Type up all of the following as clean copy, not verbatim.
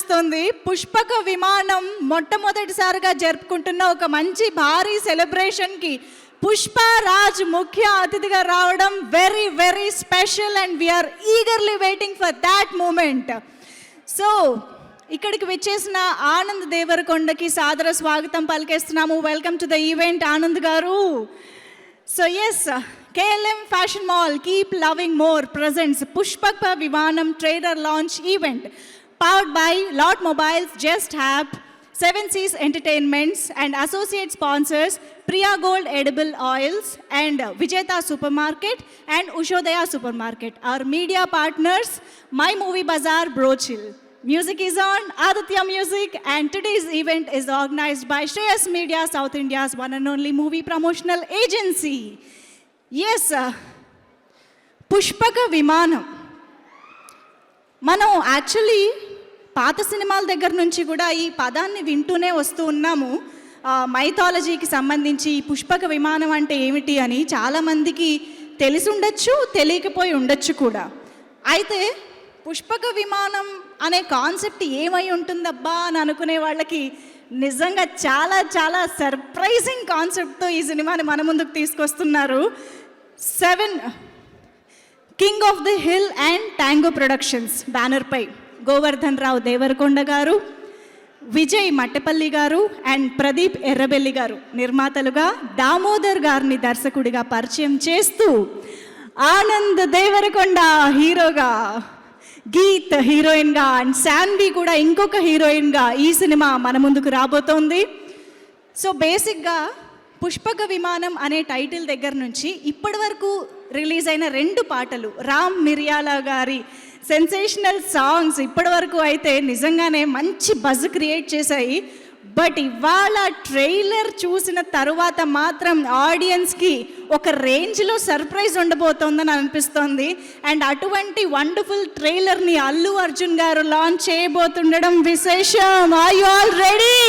అనిపిస్తుంది. పుష్పక విమానం మొట్టమొదటిసారిగా జరుపుకుంటున్న ఒక మంచి భారీ సెలబ్రేషన్కి పుష్పరాజ్ ముఖ్య అతిథిగా రావడం very very special and we're eagerly waiting for that moment. So ఇక్కడికి వచ్చేసిన ఆనంద్ దేవరకొండకి సాదర స్వాగతం పలికేస్తున్నాము. Welcome to the event Anand garu. So yes, KLM Fashion Mall Keep Loving More presents Pushpaka Vimanam trailer launch event powered by Lot Mobiles, Just App, Seven Seas Entertainments and associate sponsors Priya Gold Edible Oils and Vijeta Supermarket and Ushodaya Supermarket. Our media partners My Movie Bazaar, Brochil. Music is on Aditya Music and today's event is organized by Shreyas Media, South India's one and only movie promotional agency. Yes, Pushpaka Vimanam మనం actually పాత సినిమాల దగ్గర నుంచి కూడా ఈ పదాన్ని వింటూనే వస్తూ ఉన్నాము. మైథాలజీకి సంబంధించి పుష్పక విమానం అంటే ఏమిటి అని చాలామందికి తెలిసి ఉండొచ్చు, తెలియకపోయి ఉండొచ్చు కూడా. అయితే పుష్పక విమానం అనే కాన్సెప్ట్ ఏమై ఉంటుందబ్బా అని అనుకునే వాళ్ళకి నిజంగా చాలా చాలా సర్ప్రైజింగ్ కాన్సెప్ట్తో ఈ సినిమాని మన ముందుకు తీసుకొస్తున్నారు. King of the hill and tango productions బ్యానర్పై గోవర్ధన్ రావు దేవరకొండ గారు, విజయ్ మట్టపల్లి గారు అండ్ ప్రదీప్ ఎర్రబెల్లి గారు నిర్మాతలుగా, దామోదర్ గారిని దర్శకుడిగా పరిచయం చేస్తూ, ఆనంద్ దేవరకొండ హీరోగా, గీత్ హీరోయిన్గా అండ్ శాన్వి కూడా ఇంకొక హీరోయిన్గా ఈ సినిమా మన ముందుకు రాబోతోంది. సో బేసిక్గా పుష్పక విమానం అనే టైటిల్ దగ్గర నుంచి ఇప్పటి వరకు రిలీజ్ అయిన 2 పాటలు, రామ్ మిరియాల గారి సెన్సేషనల్ సాంగ్స్ ఇప్పటి వరకు అయితే నిజంగానే మంచి బజ్ క్రియేట్ చేశాయి. బట్ ఇవాళ ట్రైలర్ చూసిన తరువాత మాత్రం ఆడియన్స్కి ఒక రేంజ్లో సర్ప్రైజ్ ఉండబోతోందని అనిపిస్తోంది. అండ్ అటువంటి వండర్ఫుల్ ట్రైలర్ని అల్లు అర్జున్ గారు లాంచ్ చేయబోతుండడం విశేషం. Are you all ready?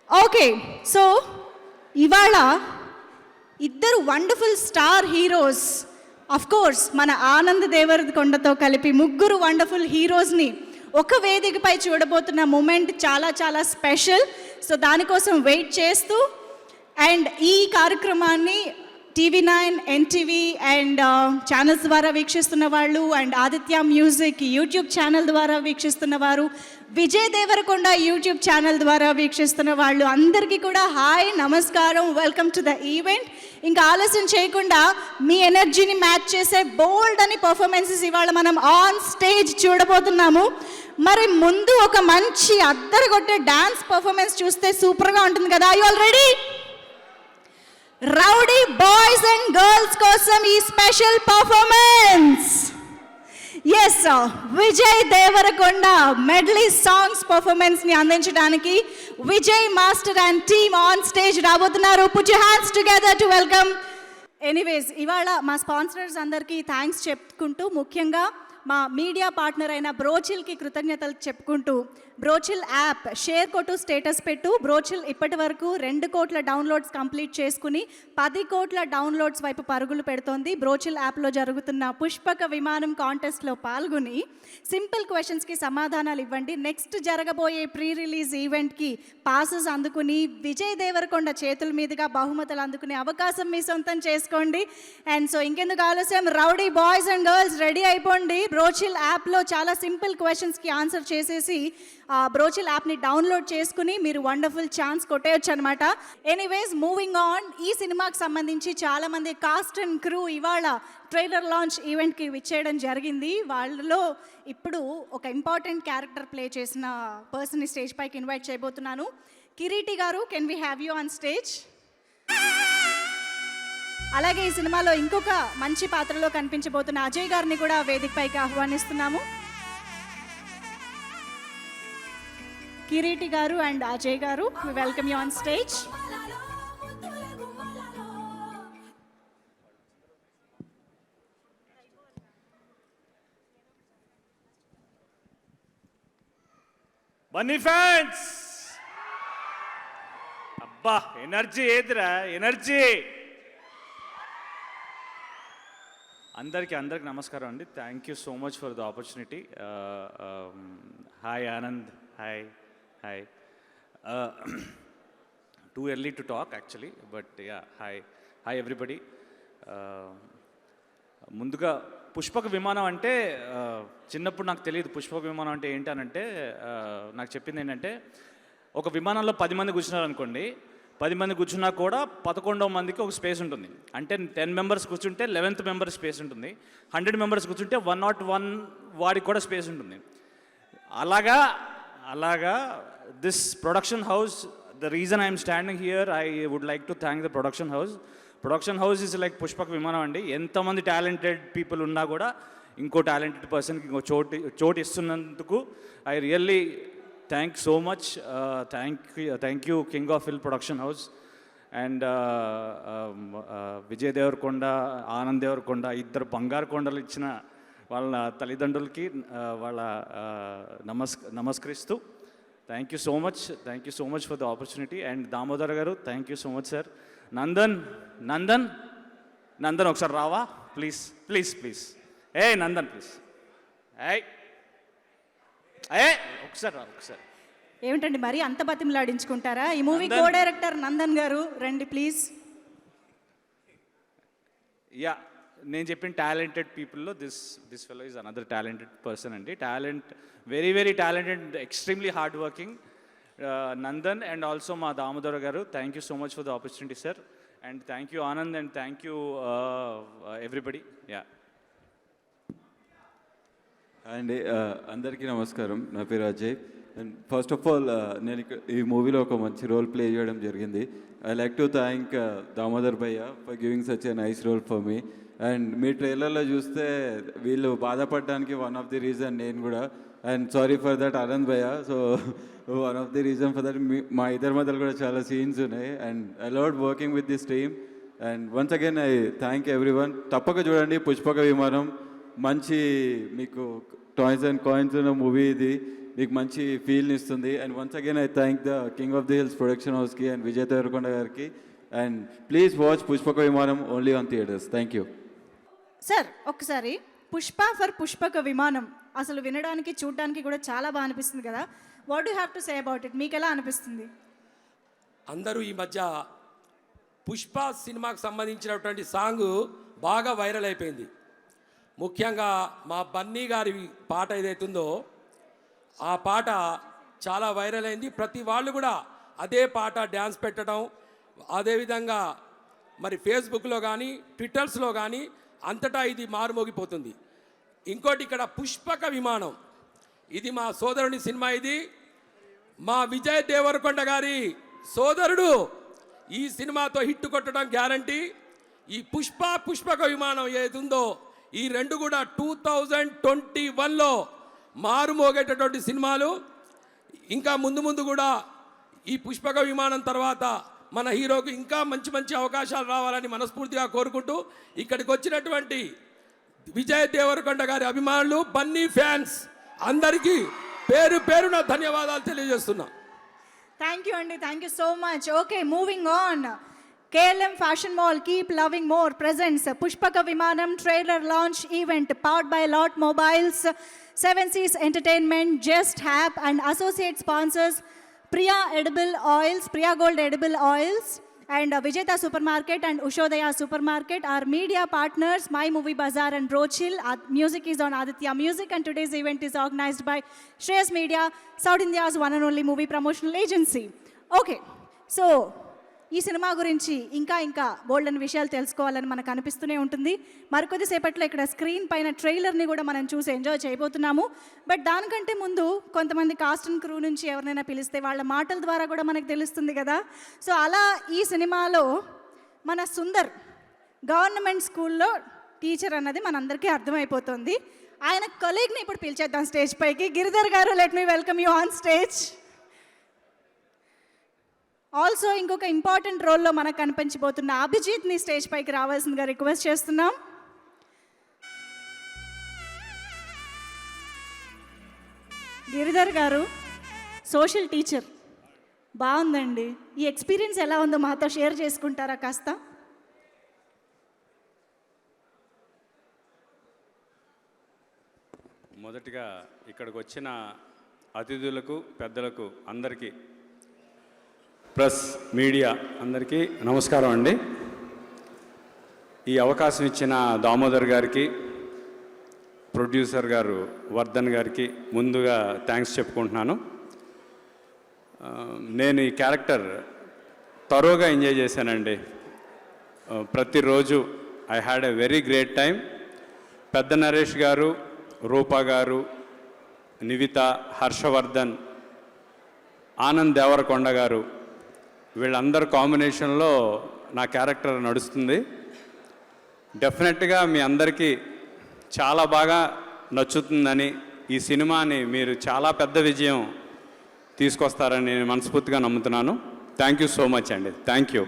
Okay, so ఇవాళ ఇద్దరు wonderful star heroes, of course మన ఆనంద్ దేవరకొండతో కలిపి ముగ్గురు వండర్ఫుల్ హీరోస్ని ఒక వేదికపై చూడబోతున్న మూమెంట్ చాలా చాలా స్పెషల్. సో దానికోసం వెయిట్ చేస్తూ అండ్ ఈ కార్యక్రమాన్ని TV9, NTV అండ్ ఛానల్స్ ద్వారా వీక్షిస్తున్న వాళ్ళు and Aditya music YouTube channel ద్వారా వీక్షిస్తున్న వారు, విజయ్ దేవరకొండ యూట్యూబ్ ఛానల్ ద్వారా వీక్షిస్తున్న వాళ్ళు అందరికీ కూడా హాయ్, నమస్కారం, వెల్కమ్ టు ద ఈవెంట్. ఇంకా ఆలస్యం చేయకుండా మీ ఎనర్జీని మ్యాచ్ చేసే బోల్డ్ అని పర్ఫార్మెన్సెస్ ఇవాళ మనం ఆన్ స్టేజ్ చూడబోతున్నాము. మరి ముందు ఒక మంచి అద్దరగొట్టే డాన్స్ పర్ఫార్మెన్స్ చూస్తే సూపర్గా ఉంటుంది కదా. You all ready? Rowdy boys and girls కోసం ఈ special performance. Yes, Vijay Deverakonda medley songs పర్ఫార్మెన్స్ని అందించడానికి Vijay master and team on stage రాబోతున్నారు. Put your hands together to welcome. Anyways, ఇవాళ మా స్పాన్సర్స్ అందరికీ థ్యాంక్స్ చెప్పుకుంటూ, ముఖ్యంగా మా మీడియా పార్ట్నర్ అయిన బ్రోచిల్కి కృతజ్ఞతలు చెప్పుకుంటూ, బ్రోచిల్ యాప్ షేర్ కొట్టు, స్టేటస్ పెట్టు. బ్రోచిల్ ఇప్పటి వరకు 2 కోట్ల డౌన్లోడ్స్ కంప్లీట్ చేసుకుని 10 కోట్ల డౌన్లోడ్స్ వైపు పరుగులు పెడుతోంది. బ్రోచిల్ యాప్లో జరుగుతున్న పుష్పక విమానం కాంటెస్ట్లో పాల్గొని సింపుల్ క్వశ్చన్స్కి సమాధానాలు ఇవ్వండి. నెక్స్ట్ జరగబోయే ప్రీ రిలీజ్ ఈవెంట్కి పాసెస్ అందుకుని విజయ్ దేవరకొండ చేతుల మీదుగా బహుమతులు అందుకునే అవకాశం మీ సొంతం చేసుకోండి. అండ్ సో ఇంకెందుకు ఆలస్యం, rowdy boys and girls ready అయిపోండి. బ్రోచిల్ యాప్లో చాలా సింపుల్ క్వశ్చన్స్కి ఆన్సర్ చేసేసి బ్రోచిల్ యాప్ని డౌన్లోడ్ చేసుకుని మీరు వండర్ఫుల్ ఛాన్స్ కొట్టేయచ్చు అనమాట. ఎనీవేస్, మూవింగ్ ఆన్, ఈ సినిమాకి సంబంధించి చాలామంది కాస్ట్ అండ్ క్రూ ఇవాళ ట్రైలర్ లాంచ్ ఈవెంట్కి విచ్చేయడం జరిగింది. వాళ్ళలో ఇప్పుడు ఒక ఇంపార్టెంట్ క్యారెక్టర్ ప్లే చేసిన పర్సన్ని స్టేజ్ పైకి ఇన్వైట్ చేయబోతున్నాను. కిరీటి గారు, can we have you on stage? అలాగే ఈ సినిమాలో ఇంకొక మంచి పాత్రలో కనిపించబోతున్న అజయ్ గారిని కూడా వేదికపైకి ఆహ్వానిస్తున్నాము. కిరీటి గారు అండ్ అజయ్ గారు, we welcome you on stage. Bunny fans, అబ్బా ఎనర్జీ ఏదిరా ఎనర్జీ. అందరికీ నమస్కారం అండి. Thank you so much for the opportunity. Hi Anand, hi. Too early to talk actually, but yeah hi everybody. ముందుగా పుష్పక విమానం అంటే చిన్నప్పుడు నాకు తెలియదు పుష్పక విమానం అంటే ఏంటనంటే నాకు చెప్పింది ఏంటంటే ఒక విమానంలో 10 మంది కూర్చున్నారు అనుకోండి, 10 మంది కూర్చున్నా కూడా 11వ మందికి ఒక స్పేస్ ఉంటుంది. అంటే 10 మెంబర్స్ కూర్చుంటే 11th మెంబర్ స్పేస్ ఉంటుంది. 100 మెంబర్స్ కూర్చుంటే 101 వాడికి కూడా స్పేస్ ఉంటుంది. అలాగా this production house, the reason I'm standing here, I would like to thank the production house is like Pushpaka Vimanam అండి. ఎంతమంది టాలెంటెడ్ పీపుల్ ఉన్నా కూడా ఇంకో టాలెంటెడ్ పర్సన్కి ఇంకో చోటు ఇస్తున్నందుకు I really thank so much. Thank you king of film production house and Vijay Deverakonda, Anand Deverakonda, ఇద్దరు బంగారు కొండలు ఇచ్చిన వాళ్ళ తల్లిదండ్రులకి వాళ్ళ నమస్కరిస్తూ thank you so much for the opportunity. And Damodar garu thank you so much sir. Nandan ఒకసారి రావా ప్లీజ్. ఏ నందన్ ప్లీజ్, ఒకసారి. ఏమిటండి మరి అంత బతిమలాడించుకుంటారా? ఈ మూవీ కో డైరెక్టర్ నందన్ గారు రండి ప్లీజ్. యా, నేను చెప్పిన టాలెంటెడ్ పీపుల్లో this fellow is another talented person అండి. Very talented, extremely hard working Nandan. And also మా Damodar garu thank you so much for the opportunity sir. And thank you Anand and thank you everybody. Yeah అండి, అందరికీ నమస్కారం. నా పేరు Ajay. And first of all నేను ఈ మూవీలో ఒక మంచి రోల్ ప్లే చేయడం జరిగింది. I like to thank Damodar భయ్య for giving such a nice role for me. And మీ ట్రైలర్లో చూస్తే వీళ్ళు బాధపడడానికి వన్ ఆఫ్ ది రీజన్ నేను కూడా. And sorry for that Anand భయ్య. So one of the reason for that మా ఇద్దరి మధ్యలో కూడా చాలా సీన్స్ ఉన్నాయి. And I love working with this team. And once again I thank everyone. తప్పక చూడండి పుష్పక విమానం. మంచి మీకు టాయ్స్ అండ్ కాయిన్స్ ఉన్న మూవీ ఇది, మీకు మంచి ఫీల్ని ఇస్తుంది. And once again I thank the king of the hills production హౌస్కి అండ్ విజయ్ దేవరకొండ గారికి. అండ్ ప్లీజ్ వాచ్ పుష్పక విమానం only on theatres. Thank you sir. ఒకసారి పుష్పక విమానం అసలు వినడానికి చూడడానికి కూడా చాలా బాగా అనిపిస్తుంది కదా. What you have to say about it? మీకు ఎలా అనిపిస్తుంది? అందరూ ఈ మధ్య పుష్ప సినిమాకు సంబంధించినటువంటి సాంగ్ బాగా వైరల్ అయిపోయింది. ముఖ్యంగా మా బన్నీ గారి పాట ఏదైతుందో ఆ పాట చాలా వైరల్ అయింది. ప్రతి వాళ్ళు కూడా అదే పాట డ్యాన్స్ పెట్టడం, అదేవిధంగా మరి ఫేస్బుక్లో కానీ ట్విట్టర్స్లో కానీ అంతటా ఇది మారుమోగిపోతుంది. ఇంకోటి ఇక్కడ పుష్పక విమానం, ఇది మా సోదరుని సినిమా. ఇది మా విజయ్ దేవరకొండ గారి సోదరుడు ఈ సినిమాతో హిట్ కొట్టడం గ్యారంటీ. ఈ పుష్పక విమానం ఏదుందో ఈ రెండు కూడా 2021లో మారుమోగేటటువంటి సినిమాలు. ఇంకా ముందు కూడా ఈ పుష్పక విమానం తర్వాత మన హీరోకు ఇంకా మంచి అవకాశాలు రావాలని మనస్ఫూర్తిగా కోరుకుంటూ ఇక్కడికి వచ్చినటువంటి విజయ్ దేవరకొండ గారి అభిమానులు, బన్నీ ఫ్యాన్స్ అందరికీ పేరున ధన్యవాదాలు తెలియజేస్తున్నా. థ్యాంక్ యూ అండి, thank you so much. Okay, moving on. KLM Fashion Mall Keep Loving More presents Pushpaka Vimanam trailer launch event powered by Lot Mobiles, 7 Seas Entertainment, Just Hap and associate sponsors Priya Gold Edible Oils and Vijayta Supermarket and Ushodaya Supermarket. Our media partners My Movie Bazaar and Brochill. Music is on Aditya Music and today's event is organized by Shreyas Media, South India's one and only movie promotional agency. Okay, so ఈ cinema గురించి ఇంకా బోల్డెన్ విషయాలు తెలుసుకోవాలని మనకు అనిపిస్తూనే ఉంటుంది. మరికొద్దిసేపట్లో ఇక్కడ screen పైన ట్రైలర్ని కూడా మనం చూసి ఎంజాయ్ చేయబోతున్నాము. బట్ దానికంటే ముందు కొంతమంది కాస్ట్ అండ్ క్రూ నుంచి ఎవరినైనా పిలిస్తే వాళ్ళ మాటల ద్వారా కూడా మనకు తెలుస్తుంది కదా. సో అలా ఈ సినిమాలో మన సుందర్ గవర్నమెంట్ స్కూల్లో టీచర్ అన్నది మనందరికీ అర్థమైపోతుంది. ఆయన కొలీగ్ని ఇప్పుడు పిలిచేద్దాం స్టేజ్ పైకి. గిరిధర్ గారు, let me welcome you on stage. Also ఇంకొక ఇంపార్టెంట్ రోల్లో మనకు కనిపించబోతున్న అభిజిత్ని స్టేజ్ పైకి రావాల్సిందిగా రిక్వెస్ట్ చేస్తున్నాం. గిరిధర్ గారు సోషల్ టీచర్, బాగుందండి. ఈ ఎక్స్పీరియన్స్ ఎలా ఉందో మాతో షేర్ చేసుకుంటారా కాస్త? మొదటిగా ఇక్కడికి వచ్చిన అతిథులకు పెద్దలకు అందరికీ ప్రెస్ మీడియా అందరికీ నమస్కారం అండి. ఈ అవకాశం ఇచ్చిన దామోదర్ గారికి, ప్రొడ్యూసర్ గారు వర్ధన్ గారికి ముందుగా థ్యాంక్స్ చెప్పుకుంటున్నాను. నేను ఈ క్యారెక్టర్ తరోగా ఎంజాయ్ చేశానండి. ప్రతిరోజు I had a very great time. పెద్ద నరేష్ గారు, రూపా గారు, నివిత, హర్షవర్ధన్, ఆనంద్ దేవరకొండ గారు, వీళ్ళందరి కాంబినేషన్లో నా క్యారెక్టర్ నడుస్తుంది. డెఫినెట్గా మీ అందరికీ చాలా బాగా నచ్చుతుందని, ఈ సినిమాని మీరు చాలా పెద్ద విజయం తీసుకొస్తారని నేను మనస్ఫూర్తిగా నమ్ముతున్నాను. థ్యాంక్ యూ సో మచ్ అండి. Thank you.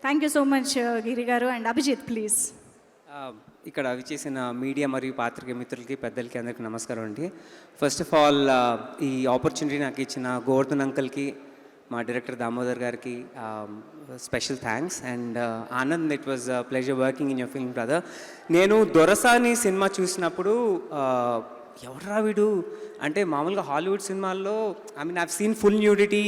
Thank you so much Giri garu. And Abhijit please. ఇక్కడ విచ్చేసిన మీడియా మరియు పాత్రికేయ మిత్రులకి, పెద్దలకి అందరికీ నమస్కారం అండి. ఫస్ట్ ఆఫ్ ఆల్ ఈ ఆపర్చునిటీ నాకు ఇచ్చిన గోవర్ధన్ అంకల్కి, మా డైరెక్టర్ దామోదర్ గారికి special thanks. And Anand, it was pleasure working in your film brother. నేను దొరసాని సినిమా చూసినప్పుడు ఎవరా వీడు అంటే, మామూలుగా హాలీవుడ్ సినిమాల్లో I've seen full nudity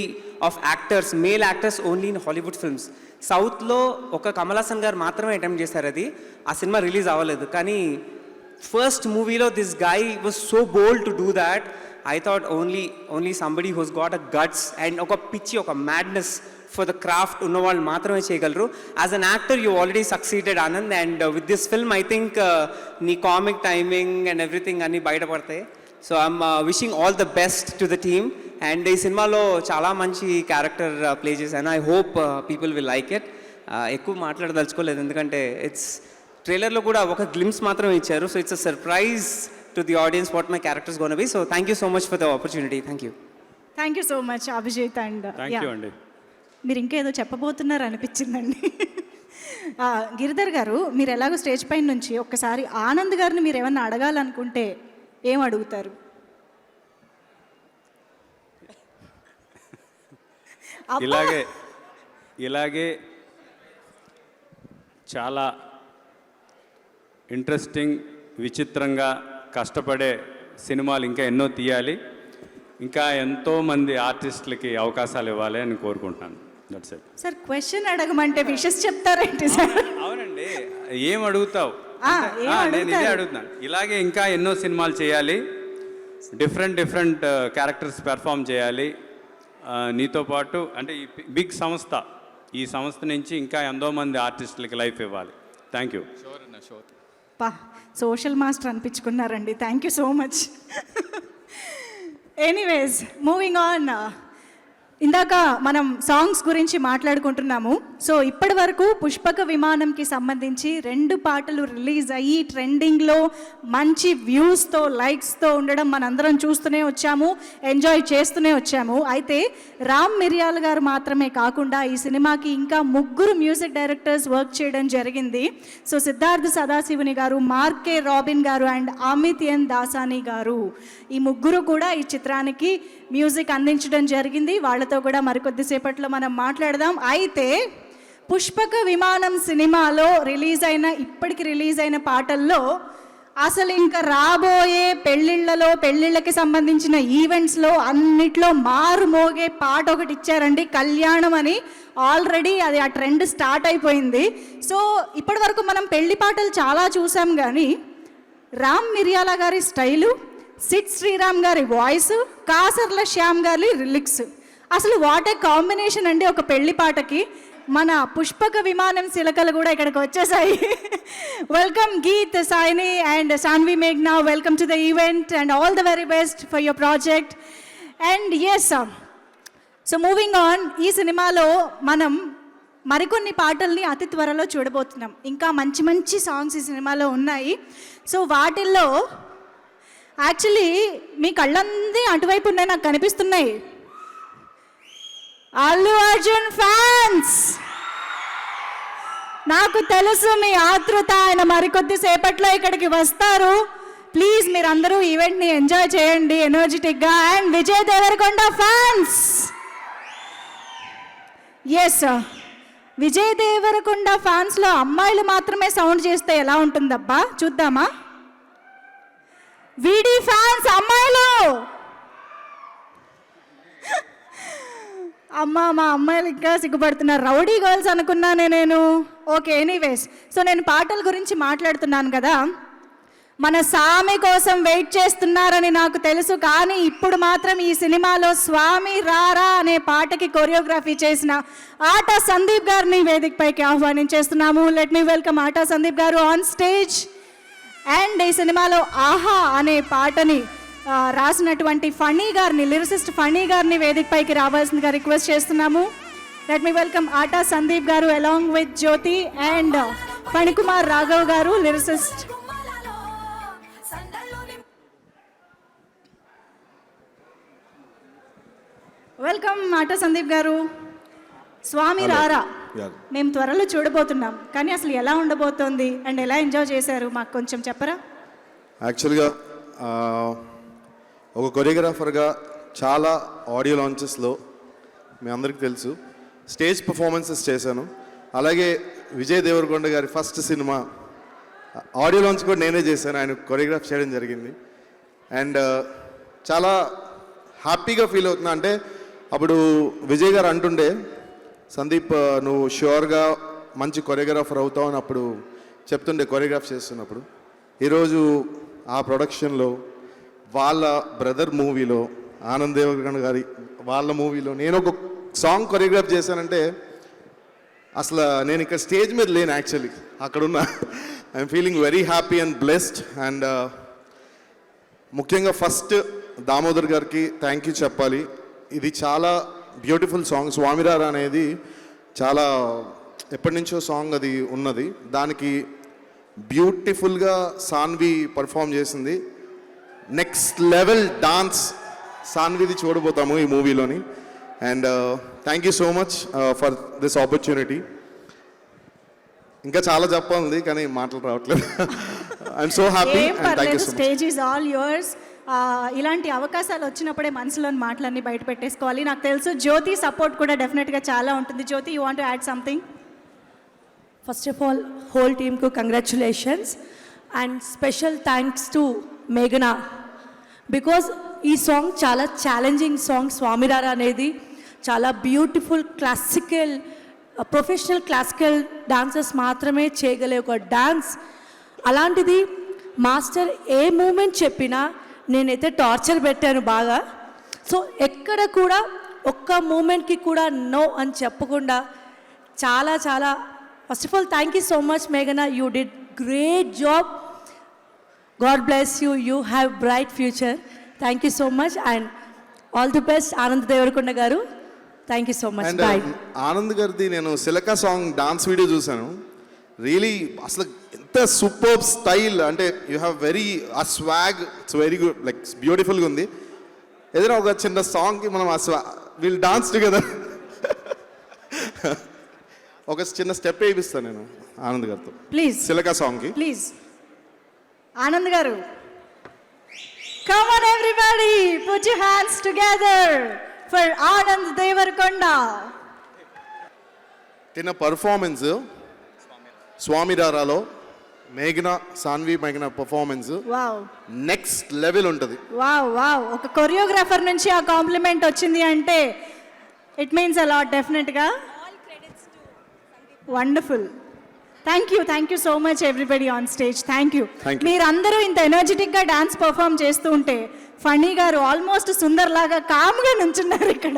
of actors, male actors only in Hollywood films. సౌత్లో ఒక కమల్ హాసన్ గారు మాత్రమే అటెంప్ట్ చేశారు అది. ఆ సినిమా రిలీజ్ అవ్వలేదు. కానీ ఫస్ట్ మూవీలో this guy was so bold to do that. I thought only somebody who's got a guts and ఒక పిచ్చి, ఒక మ్యాడ్నెస్ ఫర్ ద క్రాఫ్ట్ ఉన్న వాళ్ళు మాత్రమే చేయగలరు. As an actor you already succeeded Anand. And with this film I think నీ comic timing and everything అన్నీ బయటపడతాయి. So I'm wishing all the best to the team. And ఈ సినిమాలో చాలా మంచి క్యారెక్టర్ ప్లే చేశాను. I hope people will like it. ఎక్కువ మాట్లాడదలుచుకోలేదు, ఎందుకంటే ఇట్స్ ట్రైలర్లో కూడా ఒక గ్లిమ్స్ మాత్రమే ఇచ్చారు. So it's a surprise to the audience what my character's gonna be. So thank you so much for the opportunity. Thank you. Thank you so much Abhijit. And thank you అండి. మీరు ఇంకేదో చెప్పబోతున్నారు అనిపించిందండి. గిరిధర్ గారు, మీరు ఎలాగో స్టేజ్ పైన నుంచి ఒక్కసారి ఆనంద్ గారిని మీరు ఏమన్నా అడగాలనుకుంటే ఏం అడుగుతారు? ఇలాగే చాలా ఇంట్రెస్టింగ్, విచిత్రంగా కష్టపడే సినిమాలు ఇంకా ఎన్నో తీయాలి, ఇంకా ఎంతోమంది ఆర్టిస్టులకి అవకాశాలు ఇవ్వాలి అని కోరుకుంటున్నాను. That's it. సార్, క్వశ్చన్ అడగమంటే విషెస్ చెప్తారేంటి సార్? అవునండి, ఏం అడుగుతావు? నేను ఇదే అడుగుతున్నాను. ఇలాగే ఇంకా ఎన్నో సినిమాలు చేయాలి, డిఫరెంట్ క్యారెక్టర్స్ పెర్ఫామ్ చేయాలి. నీతో పాటు అంటే ఈ బిగ్ సంస్థ, ఈ సంస్థ నుంచి ఇంకా ఎంతో మంది ఆర్టిస్టులకి లైఫ్ ఇవ్వాలి. Thank you. సోషల్ మాస్టర్ అనిపించుకున్నారండి. Thank you so much. Anyways, moving on. ఇందాక మనం సాంగ్స్ గురించి మాట్లాడుకుంటున్నాము. సో ఇప్పటి వరకు పుష్పక విమానంకి సంబంధించి 2 పాటలు రిలీజ్ అయ్యి ట్రెండింగ్లో మంచి వ్యూస్తో, లైక్స్తో ఉండడం మనందరం చూస్తూనే వచ్చాము, ఎంజాయ్ చేస్తూనే వచ్చాము. అయితే రామ్ మిరియాల గారు మాత్రమే కాకుండా ఈ సినిమాకి ఇంకా 3 మ్యూజిక్ డైరెక్టర్స్ వర్క్ చేయడం జరిగింది. సో సిద్ధార్థ్ సదాశివుని గారు, మార్కే రాబిన్ గారు అండ్ అమిత్ ఎన్ దాసాని గారు, ఈ 3 కూడా ఈ చిత్రానికి మ్యూజిక్ అందించడం జరిగింది. వాళ్ళతో కూడా మరికొద్దిసేపట్లో మనం మాట్లాడదాం. అయితే పుష్పక విమానం సినిమాలో ఇప్పటికి రిలీజ్ అయిన పాటల్లో అసలు ఇంకా రాబోయే పెళ్ళిళ్ళకి సంబంధించిన ఈవెంట్స్లో అన్నిట్లో మారుమోగే పాట ఒకటి ఇచ్చారండి, కళ్యాణం అని. ఆల్రెడీ అది ఆ ట్రెండ్ స్టార్ట్ అయిపోయింది. సో ఇప్పటి వరకు మనం పెళ్లి పాటలు చాలా చూసాం, కానీ రామ్ మిరియాల గారి స్టైలు, సిద్ శ్రీరామ్ గారి వాయిస్, కాసర్ల శ్యామ్ గారి లిరిక్స్, అసలు వాట్ ఏ కాంబినేషన్ అండి ఒక పెళ్లి పాటకి. మన పుష్పక విమానం శిలకలు కూడా ఇక్కడికి వచ్చేసాయి. వెల్కమ్ గీత్, సాయిని అండ్ సాన్వి మేఘ్నా, welcome to the event and all the very best for your project. And yes, so moving on, ఈ సినిమాలో మనం మరికొన్ని పాటల్ని అతి త్వరలో చూడబోతున్నాం. ఇంకా మంచి మంచి సాంగ్స్ ఈ సినిమాలో ఉన్నాయి. సో వాటిల్లో యాక్చువల్లీ మీ కళ్ళందీ అటువైపు ఉన్నాయి, నాకు కనిపిస్తున్నాయి. అల్లు అర్జున్ ఫ్యాన్స్, నాకు తెలుసు మీ ఆతృత. ఆయన మరికొద్ది సేపట్లో ఇక్కడికి వస్తారు. ప్లీజ్ మీరందరూ ఈవెంట్ని ఎంజాయ్ చేయండి ఎనర్జెటిక్గా. And Vijay Deverakonda fans, yes, Vijay Deverakonda ఫ్యాన్స్లో అమ్మాయిలు మాత్రమే సౌండ్ చేస్తే ఎలా ఉంటుందబ్బా, చూద్దామా? వీడి ఫ్యాన్స్ అమ్మాయిలు అమ్మ మా అమ్మాయిలు ఇంకా సిగ్గుపడుతున్నారు. రౌడీ గర్ల్స్ అనుకున్నానే నేను. ఓకే, ఎనీవేస్, సో నేను పాటల గురించి మాట్లాడుతున్నాను కదా. మన సామి కోసం వెయిట్ చేస్తున్నారని నాకు తెలుసు, కానీ ఇప్పుడు మాత్రం ఈ సినిమాలో స్వామి రారా అనే పాటకి కొరియోగ్రఫీ చేసిన ఆటా సందీప్ గారిని వేదికపైకి ఆహ్వానించేస్తున్నాము. Let me welcome ATA Sandeep గారు ఆన్ స్టేజ్. అండ్ ఈ సినిమాలో ఆహా అనే పాటని రాసినటువంటి ఫణి గారిని, లిరిసిస్ట్ ఫణి గారిని వేదికపైకి రావాల్సిందిగా రిక్వెస్ట్ చేస్తున్నాము. Let me welcome ATA Sandeep గారు along with Jyothi and Phanikumar Raghav గారు, లిరిసిస్ట్. వెల్కమ్ ఆటా సందీప్ గారు. స్వామి రారా మేము త్వరలో చూడబోతున్నాం, కానీ అసలు ఎలా ఉండబోతోంది అండ్ ఎలా ఎంజాయ్ చేశారు మాకు కొంచెం చెప్పరా? యాక్చువల్గా ఒక కొరియోగ్రాఫర్గా చాలా ఆడియో లాంచెస్లో మీ అందరికీ తెలుసు స్టేజ్ పర్ఫార్మెన్సెస్ చేశాను. అలాగే విజయ్ దేవరకొండ గారి ఫస్ట్ సినిమా ఆడియో లాంచ్ కూడా నేనే చేశాను, ఆయన కొరియోగ్రాఫ్ చేయడం జరిగింది. అండ్ చాలా హ్యాపీగా ఫీల్ అవుతున్నా. అంటే అప్పుడు విజయ్ గారు అంటుండే, సందీప్ నువ్వు ష్యూర్గా మంచి కొరియోగ్రాఫర్ అవుతావు అని అప్పుడు చెప్తుండే కొరియోగ్రాఫ్ చేస్తున్నప్పుడు. ఈరోజు ఆ ప్రొడక్షన్లో వాళ్ళ బ్రదర్ మూవీలో, ఆనంద్ దేవగన్ గారి వాళ్ళ మూవీలో నేను ఒక సాంగ్ కొరియోగ్రాఫ్ చేశానంటే అసలు నేను ఇక్కడ స్టేజ్ మీద లేను, యాక్చువల్లీ అక్కడున్నా. I'm feeling very happy and blessed. And ముఖ్యంగా ఫస్ట్ దామోదర్ గారికి థ్యాంక్ యూ చెప్పాలి. ఇది చాలా బ్యూటిఫుల్ సాంగ్. స్వామిరారా అనేది చాలా ఎప్పటి నుంచో సాంగ్ అది ఉన్నది, దానికి బ్యూటిఫుల్గా సాన్వి పర్ఫామ్ చేసింది. నెక్స్ట్ లెవెల్ డాన్స్ సాన్విది చూడబోతాము ఈ మూవీలోని. And thank you so much for this opportunity. ఇంకా చాలా చెప్పాలి కానీ మాటలు రావట్లేదు. I'm so happy and thank you so much. Stage is all yours. ఇలాంటి అవకాశాలు వచ్చినప్పుడే మనసులోని మాటలన్నీ బయట పెట్టేసుకోవాలి. నాకు తెలుసు జ్యోతి సపోర్ట్ కూడా డెఫినెట్గా చాలా ఉంటుంది. Jyoti, you want to add something? First of all whole టీమ్కు congratulations and special thanks to మేఘనా, బికాజ్ ఈ సాంగ్ చాలా ఛాలెంజింగ్ సాంగ్. స్వామిరారా అనేది చాలా beautiful classical, professional classical dancers మాత్రమే చేయగలే ఒక డాన్స్. అలాంటిది మాస్టర్ ఏ మూమెంట్ చెప్పినా నేనైతే టార్చర్ పెట్టాను బాగా. సో ఎక్కడ కూడా ఒక్క మూమెంట్కి కూడా నో అని చెప్పకుండా చాలా చాలా first of all thank you so much మేఘనా, you did great job. God bless you, you have bright future. Thank you so much and all the best. Anand Devarakonda garu, thank you so much. And bye. Anand గారిది నేను Silaka song dance video చూశాను. Really అసలు ఎంత super style, అంటే you have very a swag, it's very good, like బ్యూటిఫుల్గా ఉంది. ఏదైనా ఒక చిన్న సాంగ్కి మనం విల్ డాన్స్ టుగెదర్. ఒక చిన్న స్టెప్ వేయిస్తాను నేను ఆనంద్ గారితో ప్లీజ్. సిలకా సాంగ్కి ప్లీజ్ ఆనంద్ గారు. Come on everybody, put your hands together for Anand Devarkonda. చిన్న పర్ఫార్మెన్స్ స్వామిరారాలో మేఘనా, సాన్వి మేఘనా పర్ఫార్మెన్స్ వావ్, నెక్స్ట్ లెవెల్ ఉంటుంది. వావ్ వావ్, ఒక కొరియోగ్రాఫర్ నుంచి ఆ కాంప్లిమెంట్ వచ్చింది అంటే ఇట్ మీన్స్ అ లాట్ డెఫినెట్గా. Wonderful. Thank you so much everybody on stage. Thank you. మీరందరూ ఇంత ఎనర్జెటిక్గా డాన్స్ పర్ఫామ్ చేస్తూ ఉంటే ఫణి గారు ఆల్మోస్ట్ సుందర్ లాగా కామ్గా నుంచున్నారు ఇక్కడ.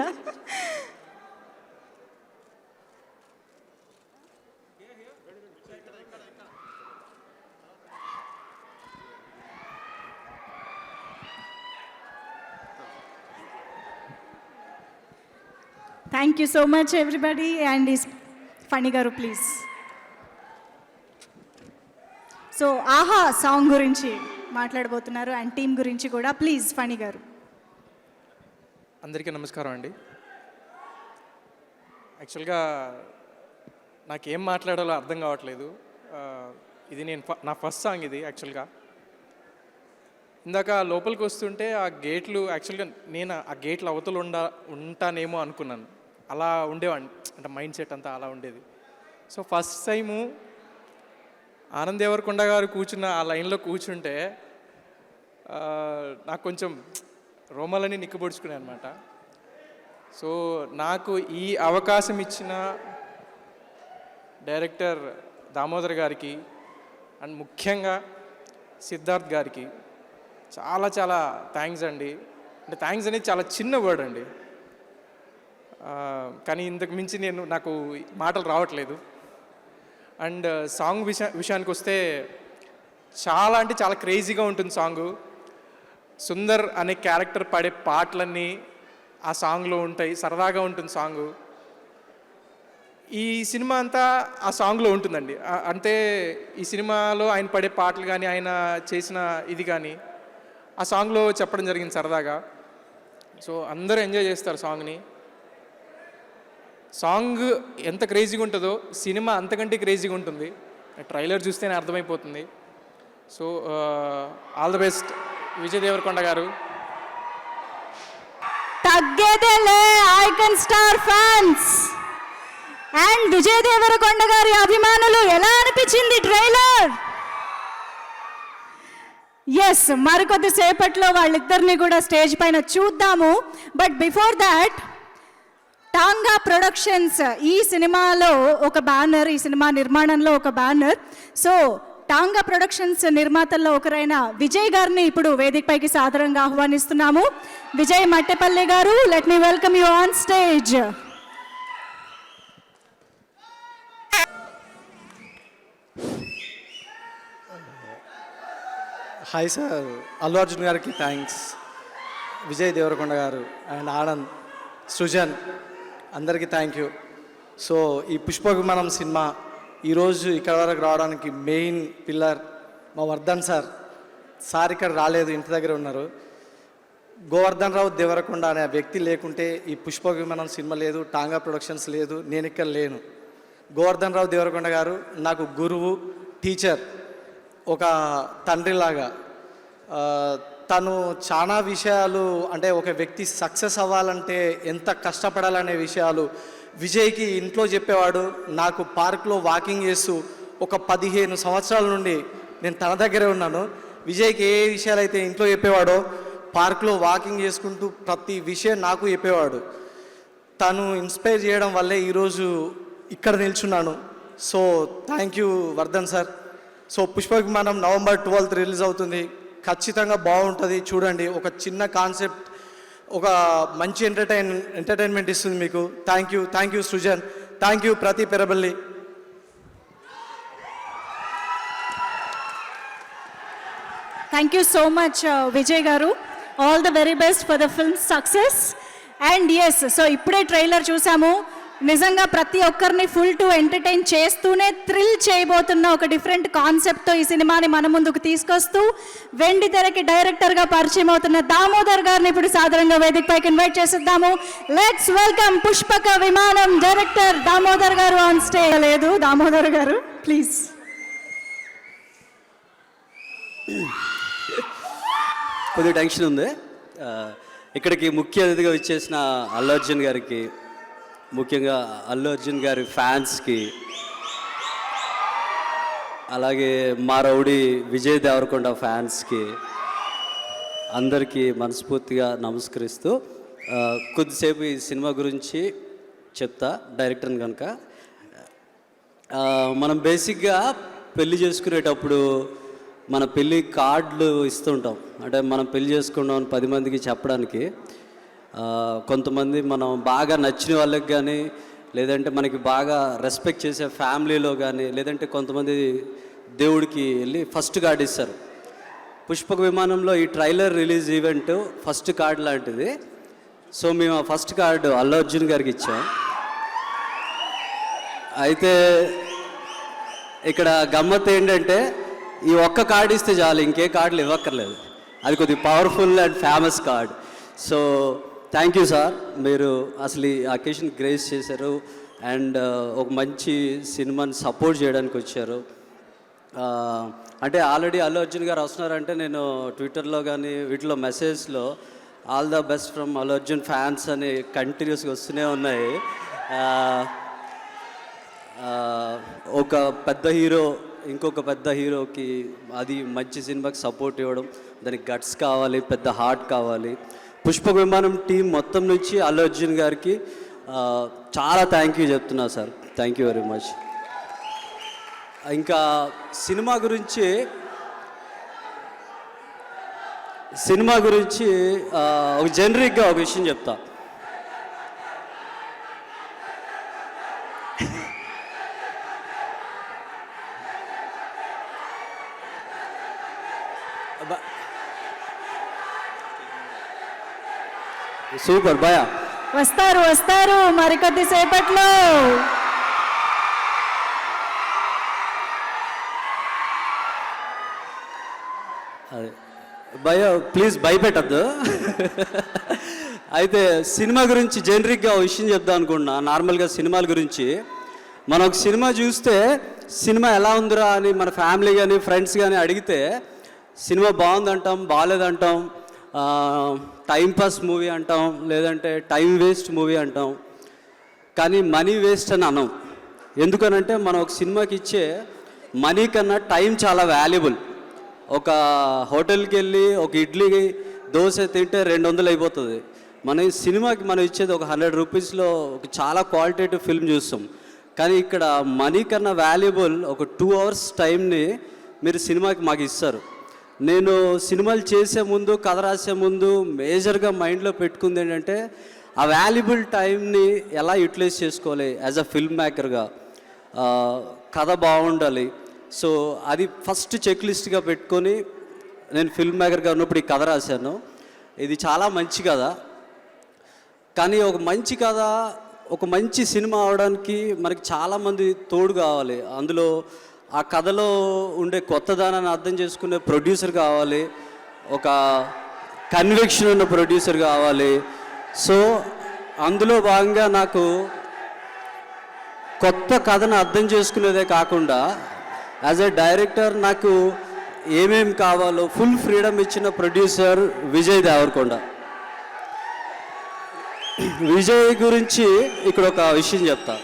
Thank you so much everybody. And Phani గారు ప్లీజ్. సో ఆహా సాంగ్ గురించి మాట్లాడబోతున్నారు అండ్ టీమ్ గురించి కూడా. ప్లీజ్ ఫణి గారు. అందరికీ నమస్కారం అండి. యాక్చువల్గా నాకేం మాట్లాడాలో అర్థం కావట్లేదు. ఇది నా ఫస్ట్ సాంగ్ ఇది. యాక్చువల్గా ఇందాక లోపలికి వస్తుంటే ఆ గేట్లు, యాక్చువల్గా నేను ఆ గేట్లు అవతలు ఉంటానేమో అనుకున్నాను. అలా ఉండేవాడిని, అంటే మైండ్ సెట్ అంతా అలా ఉండేది. So first time Anand Devarakonda గారు కూర్చున్న ఆ లైన్లో కూర్చుంటే నాకు కొంచెం రోమాలని నిక్కబొడుచుకున్నాయి అనమాట. సో నాకు ఈ అవకాశం ఇచ్చిన డైరెక్టర్ దామోదర్ గారికి అండ్ ముఖ్యంగా సిద్ధార్థ్ గారికి చాలా చాలా థ్యాంక్స్ అండి. అంటే థ్యాంక్స్ అనేది చాలా చిన్న వర్డ్ అండి, కానీ ఇంతకు మించి నాకు మాటలు రావట్లేదు. అండ్ సాంగ్ విషయానికి వస్తే చాలా అంటే చాలా క్రేజీగా ఉంటుంది సాంగు. సుందర్ అనే క్యారెక్టర్ పాడే పాటలన్నీ ఆ సాంగ్లో ఉంటాయి, సరదాగా ఉంటుంది సాంగు. ఈ సినిమా అంతా ఆ సాంగ్లో ఉంటుందండి. అంటే ఈ సినిమాలో ఆయన పడే పాటలు కానీ ఆయన చేసిన ఇది కానీ ఆ సాంగ్లో చెప్పడం జరిగింది సరదాగా. సో అందరూ ఎంజాయ్ చేస్తారు సాంగ్ని. సాంగ్ ఎంత క్రేజీగా ఉంటుందో సినిమా అంతకంటే క్రేజీగా ఉంటుంది. ట్రైలర్ చూస్తేనే అర్థమైపోతుంది. So all the best Vijay Devarakonda గారు. తగ్గేదేలే icon star fans and Vijay Devarakonda గారి అభిమానులు, ఎలా అనిపించింది ట్రైలర్? ఎస్, మరికొద్ది సేపట్లో వాళ్ళిద్దరిని కూడా స్టేజ్ పైన చూద్దాము. But before that, tonga productions ఈ సినిమాలో ఒక బ్యానర్, ఈ సినిమా నిర్మాణంలో ఒక బ్యానర్. సో టాంగా ప్రొడక్షన్స్ నిర్మాతల్లో ఒకరైన విజయ్ గారిని ఇప్పుడు వేదికపైకి సాదరంగా ఆహ్వానిస్తున్నాము. విజయ్ మట్టెపల్లి గారు, let me welcome you on stage. Hi sir, Allu Arjun గారికి థ్యాంక్స్, విజయ్ దేవరకొండ గారు అండ్ ఆనంద్, సృజన్ అందరికీ థ్యాంక్ యూ. సో ఈ పుష్ప విమానం సినిమా ఈరోజు ఇక్కడ వరకు రావడానికి మెయిన్ పిల్లర్ మా వర్ధన్ సార్. సార్ ఇక్కడ రాలేదు, ఇంటి దగ్గర ఉన్నారు. గోవర్ధన్ రావు దేవరకొండ అనే వ్యక్తి లేకుంటే ఈ పుష్ప విమానం సినిమా లేదు, టాంగా ప్రొడక్షన్స్ లేదు, నేను ఇక్కడ లేను. గోవర్ధన్ రావు దేవరకొండ గారు నాకు గురువు, టీచర్, ఒక తండ్రిలాగా. తను చాలా విషయాలు, అంటే ఒక వ్యక్తి సక్సెస్ అవ్వాలంటే ఎంత కష్టపడాలనే విషయాలు విజయ్కి ఇంట్లో చెప్పేవాడు. నాకు పార్క్లో వాకింగ్ చేస్తూ ఒక 15 సంవత్సరాల నుండి నేను తన దగ్గరే ఉన్నాను. విజయ్కి ఏ విషయాలు అయితే ఇంట్లో చెప్పేవాడో పార్క్లో వాకింగ్ చేసుకుంటూ ప్రతి విషయం నాకు చెప్పేవాడు. తను ఇన్స్పైర్ చేయడం వల్లే ఈరోజు ఇక్కడ నిల్చున్నాను. So thank you Vardhan sir. So Pushpa Vimanam November 12th release అవుతుంది. ఖచ్చితంగా బాగుంటుంది, చూడండి. ఒక చిన్న కాన్సెప్ట్, ఒక మంచి ఎంటర్టైన్మెంట్ ఇస్తుంది మీకు. Thank you Srujan, thank you Prathi Peraballi. Thank you so much Vijay garu. All the very best for the film success. And yes, so ఇప్పుడే ట్రైలర్ చూసాము. నిజంగా ప్రతి ఒక్కరిని ఫుల్ టు ఎంటర్టైన్ చేస్తూనే థ్రిల్ చేయబోతున్న ఒక డిఫరెంట్ కాన్సెప్ట్తో ఈ సినిమాని మన ముందుకు తీసుకొస్తూ వెండి తెరకి డైరెక్టర్గా పరిచయం అవుతున్న దామోదర్ గారిని ఇప్పుడు సాధారణంగా వేదికపైకి ఇన్వైట్ చేసిద్దాము. లెట్స్ వెల్కమ్ పుష్పక విమానం డైరెక్టర్ దామోదర్ గారు ఆన్ స్టేజ్. లేదు, దామోదర్ గారు ప్లీజ్. కొద్దిగా టెన్షన్ ఉంది. ఇక్కడికి ముఖ్య అతిథిగా వచ్చేసిన అల్లు అర్జున్ గారికి, ముఖ్యంగా అల్లు అర్జున్ గారి ఫ్యాన్స్కి, అలాగే మా రౌడీ విజయ్ దేవరకొండ ఫ్యాన్స్కి అందరికీ మనస్ఫూర్తిగా నమస్కరిస్తూ కొద్దిసేపు ఈ సినిమా గురించి చెప్తా. డైరెక్టర్ని కనుక మనం బేసిక్గా పెళ్లి చేసుకునేటప్పుడు మన పెళ్ళి కార్డులు ఇస్తుంటాం. అంటే మనం పెళ్లి చేసుకున్నాం 10 మందికి చెప్పడానికి. కొంతమంది మనం బాగా నచ్చిన వాళ్ళకి కానీ, లేదంటే మనకి బాగా రెస్పెక్ట్ చేసే ఫ్యామిలీలో కానీ, లేదంటే కొంతమంది దేవుడికి వెళ్ళి ఫస్ట్ కార్డు ఇస్తారు. పుష్పక విమానంలో ఈ trailer release event first card లాంటిది. సో మేము ఆ ఫస్ట్ కార్డు అల్లు అర్జున్ గారికి ఇచ్చాం. అయితే ఇక్కడ గమ్మత్ ఏంటంటే ఈ ఒక్క కార్డు ఇస్తే చాలు, ఇంకే కార్డులు ఇవ్వక్కర్లేదు. అది కొద్దిగా powerful and famous card. So thank you sir, మీరు అసలు ఈ అకేషన్ గ్రేస్ చేశారు అండ్ ఒక మంచి సినిమాని సపోర్ట్ చేయడానికి వచ్చారు. అంటే ఆల్రెడీ అల్లు అర్జున్ గారు వస్తున్నారంటే నేను ట్విట్టర్లో కానీ వీటిలో మెసేజ్లో all the best from Allu Arjun fans అని కంటిన్యూస్గా వస్తూనే ఉన్నాయి. ఒక పెద్ద హీరో ఇంకొక పెద్ద హీరోకి అది మంచి సినిమాకి సపోర్ట్ ఇవ్వడం, దానికి గట్స్ కావాలి, పెద్ద హార్ట్ కావాలి. పుష్పక విమానం టీం మొత్తం నుంచి అల్లు అర్జున్ గారికి చాలా థ్యాంక్ యూ చెప్తున్నా sir. Thank you very much. ఇంకా సినిమా గురించి ఒక జనరిక్గా ఒక విషయం చెప్తా. సూపర్ భయ వస్తారు మరికొద్ది సేపట్లో. అదే భయ ప్లీజ్ భయపెట్టద్దు. అయితే సినిమా గురించి జనరిక్గా ఒక విషయం చెప్దాం అనుకుంటున్నా. నార్మల్గా సినిమాల గురించి మనం ఒక సినిమా చూస్తే సినిమా ఎలా ఉందిరా అని మన ఫ్యామిలీ కానీ ఫ్రెండ్స్ కానీ అడిగితే సినిమా బాగుందంటాం, బాగాలేదంటాం, టైంపాస్ మూవీ అంటాం, లేదంటే టైం వేస్ట్ మూవీ అంటాం. కానీ మనీ వేస్ట్ అని అనం. ఎందుకనంటే మనం ఒక సినిమాకి ఇచ్చే మనీ కన్నా టైం చాలా వాల్యుబుల్. ఒక హోటల్కి వెళ్ళి ఒక ఇడ్లీ దోశ తింటే 200 అయిపోతుంది. మన సినిమాకి మనం ఇచ్చేది ఒక 100 రూపీస్లో ఒక చాలా క్వాలిటేటివ్ ఫిల్మ్ చూస్తాం. కానీ ఇక్కడ మనీ కన్నా వాల్యుబుల్ ఒక 2 అవర్స్ టైంని మీరు సినిమాకి మాకు ఇస్తారు. నేను సినిమాలు చేసే ముందు, కథ రాసే ముందు మేజర్గా మైండ్లో పెట్టుకుంది ఏంటంటే ఆ వాల్యుబుల్ టైంని ఎలా యూటిలైజ్ చేసుకోవాలి యాజ్ అ ఫిల్మ్ మేకర్గా. కథ బాగుండాలి. సో అది ఫస్ట్ చెక్ లిస్ట్గా పెట్టుకొని నేను ఫిల్మ్ మేకర్గా ఉన్నప్పుడు ఈ కథ రాశాను. ఇది చాలా మంచి కథ. కానీ ఒక మంచి కథ, ఒక మంచి సినిమా అవడానికి మనకి చాలామంది తోడు కావాలి. అందులో ఆ కథలో ఉండే కొత్తదనాన్ని అర్థం చేసుకునే ప్రొడ్యూసర్ కావాలి, ఒక కన్విక్షన్ ఉన్న ప్రొడ్యూసర్ కావాలి. సో అందులో భాగంగా నాకు కొత్త కథను అర్థం చేసుకునేదే కాకుండా యాజ్ ఎ డైరెక్టర్ నాకు ఏమేమి కావాలో ఫుల్ ఫ్రీడమ్ ఇచ్చిన ప్రొడ్యూసర్ విజయ్ దేవరకొండ. విజయ్ గురించి ఇక్కడ ఒక విషయం చెప్తా.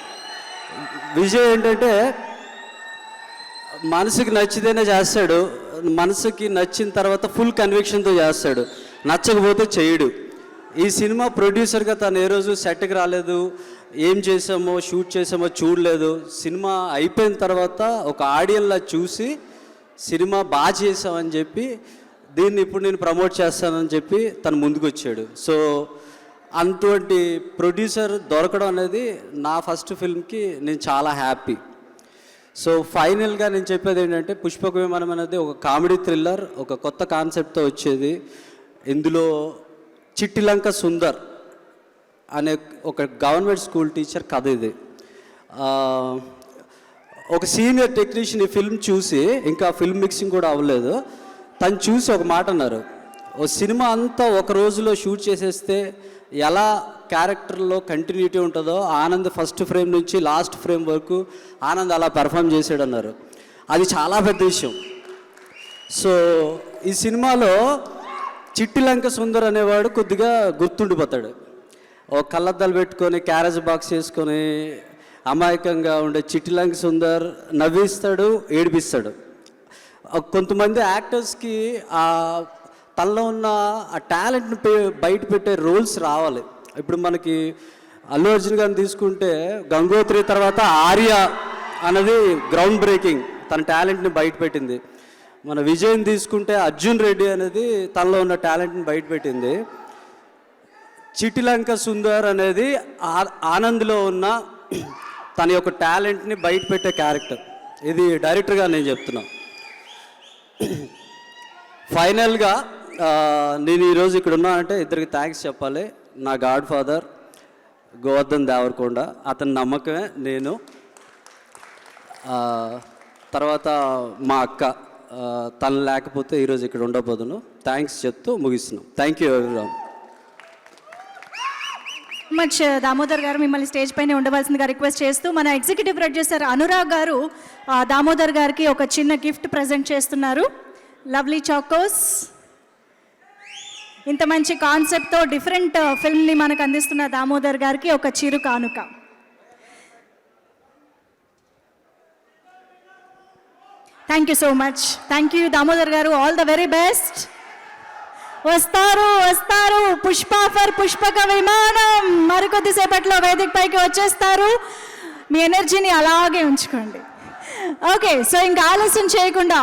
విజయ్ ఏంటంటే మనసుకి నచ్చితేనే చేస్తాడు, మనసుకి నచ్చిన తర్వాత ఫుల్ కన్విక్షన్తో చేస్తాడు, నచ్చకపోతే చేయడు. ఈ సినిమా ప్రొడ్యూసర్గా తను ఏ రోజు సెట్కి రాలేదు, ఏం చేసామో షూట్ చేసామో చూడలేదు. సినిమా అయిపోయిన తర్వాత ఒక ఆడియన్లా చూసి సినిమా బాగా చేసామని చెప్పి దీన్ని ఇప్పుడు నేను ప్రమోట్ చేస్తానని చెప్పి తను ముందుకు వచ్చాడు. సో అటువంటి ప్రొడ్యూసర్ దొరకడం అనేది నా ఫస్ట్ ఫిల్మ్కి నేను చాలా హ్యాపీ. సో ఫైనల్గా నేను చెప్పేది ఏంటంటే పుష్పక విమానం అనేది ఒక కామెడీ థ్రిల్లర్, ఒక కొత్త కాన్సెప్ట్తో వచ్చేది. ఇందులో చిట్టిలంక సుందర్ అనే ఒక గవర్నమెంట్ స్కూల్ టీచర్ కథ ఇది. ఒక సీనియర్ టెక్నీషియన్ ఈ ఫిల్మ్ చూసి, ఇంకా ఫిల్మ్ మిక్సింగ్ కూడా అవ్వలేదు, తను చూసి ఒక మాట అన్నారు, ఓ సినిమా అంతా ఒక రోజులో షూట్ చేసేస్తే ఎలా క్యారెక్టర్లో కంటిన్యూటీ ఉంటుందో ఆనంద్ ఫస్ట్ ఫ్రేమ్ నుంచి లాస్ట్ ఫ్రేమ్ వరకు ఆనంద్ అలా పెర్ఫామ్ చేసాడు అన్నారు. అది చాలా పెద్ద విషయం. సో ఈ సినిమాలో చిట్టిలంక సుందర్ అనేవాడు కొద్దిగా గుర్తుండిపోతాడు. ఒక కళ్ళద్దాలు పెట్టుకొని క్యారేజ్ బాక్స్ వేసుకొని అమాయకంగా ఉండే చిట్టిలంక సుందర్ నవ్విస్తాడు, ఏడిపిస్తాడు. కొంతమంది యాక్టర్స్కి ఆ తనలో ఉన్న ఆ టాలెంట్ని బయట పెట్టే రోల్స్ రావాలి. ఇప్పుడు మనకి అల్లు అర్జున్ గారిని తీసుకుంటే గంగోత్రి తర్వాత ఆర్య అన్నది గ్రౌండ్ బ్రేకింగ్, తన టాలెంట్ని బయట పెట్టింది. మన విజయ్ని తీసుకుంటే అర్జున్ రెడ్డి అనేది తనలో ఉన్న టాలెంట్ని బయట పెట్టింది. చిట్టిలంక సుందర్ అనేది ఆనంద్లో ఉన్న తన యొక్క టాలెంట్ని బయట పెట్టే క్యారెక్టర్. ఇది డైరెక్టర్గా నేను చెప్తున్నా. ఫైనల్గా నేను ఈరోజు ఇక్కడ ఉన్నానంటే ఇద్దరికి థ్యాంక్స్ చెప్పాలి. నా గాడ్ ఫాదర్ గోవర్ధన్ దేవరకొండ, అతని నమ్మకమే నేను. తర్వాత మా అక్క, తను లేకపోతే ఈరోజు ఇక్కడ ఉండబోదును. థ్యాంక్స్ చెప్తూ ముగిస్తున్నాం. Thank you everyone. Much Damodar garu, మిమ్మల్ని స్టేజ్ పైన ఉండవలసిందిగా రిక్వెస్ట్ చేస్తూ మన ఎగ్జిక్యూటివ్ ప్రొడ్యూసర్ అనురాగ్ గారు దామోదర్ గారికి ఒక చిన్న గిఫ్ట్ ప్రజెంట్ చేస్తున్నారు. Lovely Chocos. ఇంత మంచి కాన్సెప్ట్తో డిఫరెంట్ ఫిల్మ్ని మనకు అందిస్తున్న దామోదర్ గారికి ఒక చిరు కానుక. Thank you so much. Thank you Damodar గారు, ఆల్ ద వెరీ బెస్ట్. వస్తారు పుష్ప ఫర్ పుష్పక విమానం మరికొద్దిసేపట్లో వేదిక పైకి వచ్చేస్తారు. మీ ఎనర్జీని అలాగే ఉంచుకోండి. ఓకే, సో ఇంకా ఆలస్యం చేయకుండా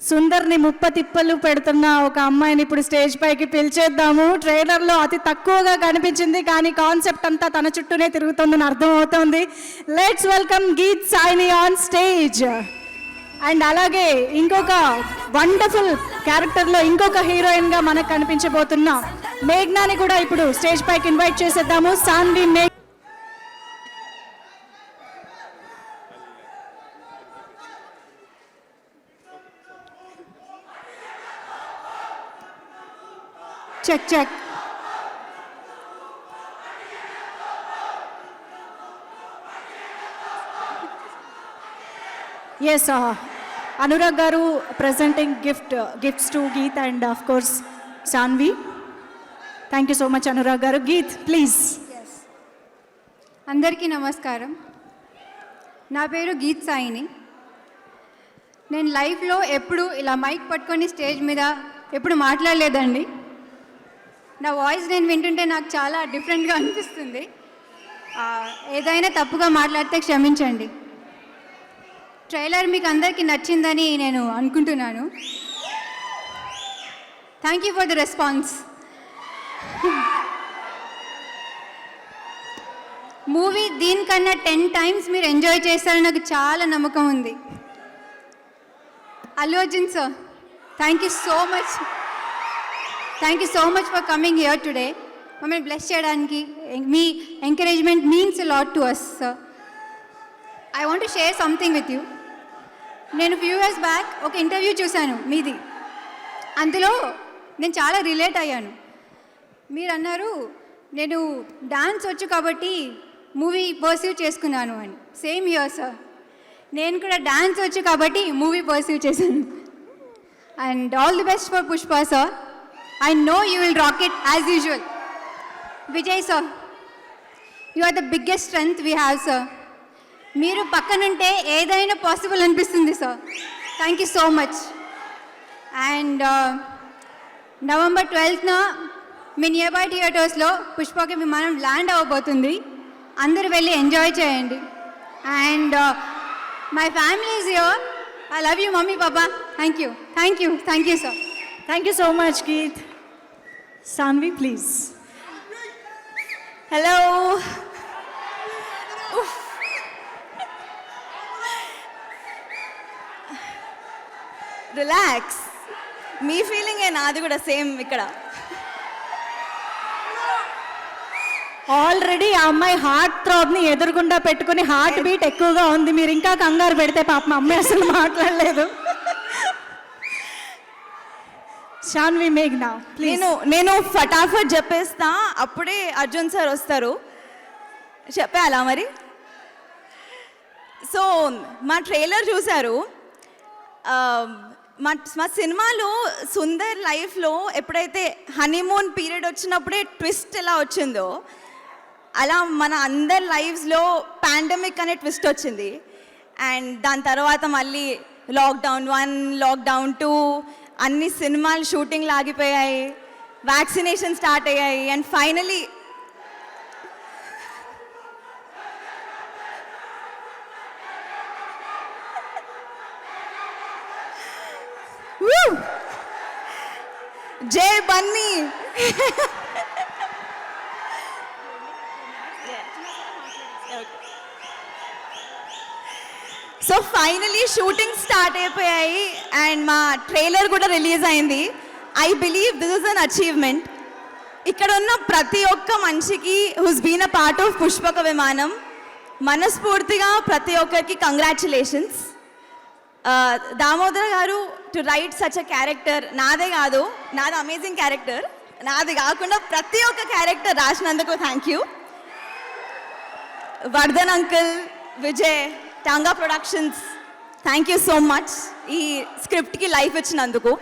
సుందర్ని తిప్పలు పెడుతున్న ఒక అమ్మాయిని ఇప్పుడు స్టేజ్ పైకి పిలిచేద్దాము. ట్రైలర్లో అతి తక్కువగా కనిపించింది, కానీ కాన్సెప్ట్ అంతా తన చుట్టూనే తిరుగుతుందని అర్థం అవుతుంది. Let's welcome Geet Saini on stage. And అలాగే ఇంకొక వండర్ఫుల్ క్యారెక్టర్లో ఇంకొక హీరోయిన్గా మనకు కనిపించబోతున్న మేఘ్నాని కూడా ఇప్పుడు స్టేజ్ పైకి ఇన్వైట్ చేసేద్దాము. సాన్వి మేఘ్ చెక్ ఎస్ Anurag garu presenting gifts to Geeth and of course Saanvi. Thank you so much Anurag garu. Geeth please. అందరికీ నమస్కారం. నా పేరు గీత్ సాయిని. నేను లైఫ్లో ఎప్పుడు ఇలా మైక్ పట్టుకొని స్టేజ్ మీద ఎప్పుడు మాట్లాడలేదండి. నా వాయిస్ నేను వింటుంటే నాకు చాలా డిఫరెంట్గా అనిపిస్తుంది. ఏదైనా తప్పుగా మాట్లాడితే క్షమించండి. ట్రైలర్ మీకు అందరికీ నచ్చిందని నేను అనుకుంటున్నాను. Thank you for the response. Movie దీనికన్నా 10 times మీరు ఎంజాయ్ చేస్తారని నాకు చాలా నమ్మకం ఉంది. Allu Arjun sir, thank you so much. Thank you so much for coming here today. మమ్మల్ని బ్లెస్ చేయడానికి మీ encouragement means a lot to us sir. I want to share something with you. నేను ఫ్యూ ఇయర్స్ బ్యాక్ ఒక interview చూశాను మీది. అందులో నేను చాలా రిలేట్ అయ్యాను. మీరు అన్నారు నేను డాన్స్ వచ్చు కాబట్టి మూవీ పర్సీవ్ చేసుకున్నాను అని. సేమ్ హియర్ సార్, నేను కూడా డాన్స్ వచ్చు కాబట్టి మూవీ పర్సీవ్ చేశాను. And all the best for Pushpa sir. I know you will rock it as usual. Vijay sir, you are the biggest strength we have sir. మీరు పక్కనుంటే ఏదైనా పాసిబుల్ అనిపిస్తుంది sir. Thank you so much. And November 12th మీ nearby థియేటర్స్లో Pushpaka Vimanam land అవ్వబోతుంది. అందరూ వెళ్ళి enjoy చేయండి. And my family is here. I love you mummy papa. Thank you sir. Thank you so much Geeth. Saanvi please. Hello. Relax, మీ ఫీలింగే నాది కూడా సేమ్ ఇక్కడ. ఆల్రెడీ ఆ అమ్మాయి హార్ట్ థ్రాబ్ని ఎదురుగుండా పెట్టుకుని హార్ట్ బీట్ ఎక్కువగా ఉంది. మీరు ఇంకా కంగారు పెడితే పాపం అమ్మాయి అసలు మాట్లాడలేదు. శాన్వి మేఘ్నా ప్లీజ్. నేను ఫటాఫట్ చెప్పేస్తా, అప్పుడే అర్జున్ సార్ వస్తారు. చెప్పాలా మరి? సో మా ట్రైలర్ చూశారు. మా సినిమాలో సుందర్ లైఫ్లో ఎప్పుడైతే హనీమూన్ పీరియడ్ వచ్చినప్పుడే ట్విస్ట్ ఎలా వచ్చిందో, అలా మన అందరి లైఫ్స్లో పాండమిక్ అనే ట్విస్ట్ వచ్చింది. అండ్ దాని తర్వాత మళ్ళీ లాక్డౌన్ 1, లాక్డౌన్ 2, అన్ని సినిమాలు షూటింగ్లు ఆగిపోయాయి, వ్యాక్సినేషన్ స్టార్ట్ అయ్యాయి. అండ్ ఫైనలీ జై Bunny. So finally shooting start అయిపోయాయి అండ్ మా ట్రైలర్ కూడా రిలీజ్ అయింది. I believe this is an achievement. ఇక్కడ ఉన్న ప్రతి ఒక్క మనిషికి who's been a part of Pushpaka Vimanam మనస్ఫూర్తిగా ప్రతి ఒక్కరికి congratulations. Damodar garu to write such a character, నాదే కాదు, నాది అమేజింగ్ క్యారెక్టర్, నాది కాకుండా ప్రతి ఒక్క క్యారెక్టర్ రాసినందుకు thank you. Vardhan uncle, Vijay, Tanga productions, thank you so much ఈ స్క్రిప్ట్కి లైఫ్ ఇచ్చినందుకు.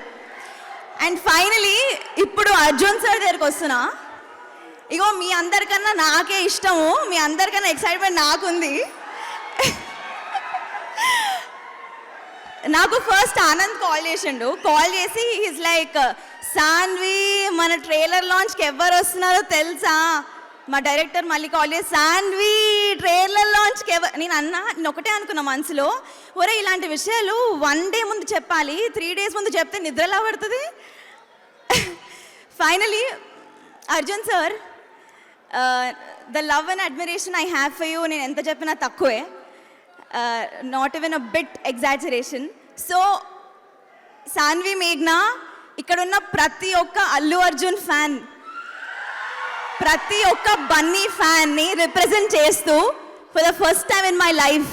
అండ్ ఫైనలీ ఇప్పుడు అర్జున్ సార్ దగ్గరికి వస్తున్నా. ఇగో మీ అందరికన్నా నాకే ఇష్టము, మీ అందరికన్నా ఎక్సైట్మెంట్ నాకుంది. నాకు ఫస్ట్ ఆనంద్ కాల్ చేసిండు. కాల్ చేసి ఈజ్ లైక్, సాన్వి మన ట్రైలర్ లాంచ్కి ఎవరు వస్తున్నారో తెలుసా? మా డైరెక్టర్ మళ్ళీ కాల్ చేసి, సాన్వి ట్రైలర్ లాంచ్కి నేను ఒకటే అనుకున్నా మనసులో, ఒరే ఇలాంటి విషయాలు 1 day ముందు చెప్పాలి, 3 days ముందు చెప్తే నిద్ర ఎలా పడుతుంది? Finally Arjun sir, the love and admiration I have for you నేను ఎంత చెప్పినా తక్కువే, not even a bit exaggeration. So Saanvi, మేఘ్నా, ఇక్కడున్న ప్రతి ఒక్క అల్లు అర్జున్ ఫ్యాన్, ప్రతి ఒక్క బన్నీ ఫ్యాన్ని రిప్రజెంట్ చేస్తూ for the first time in my life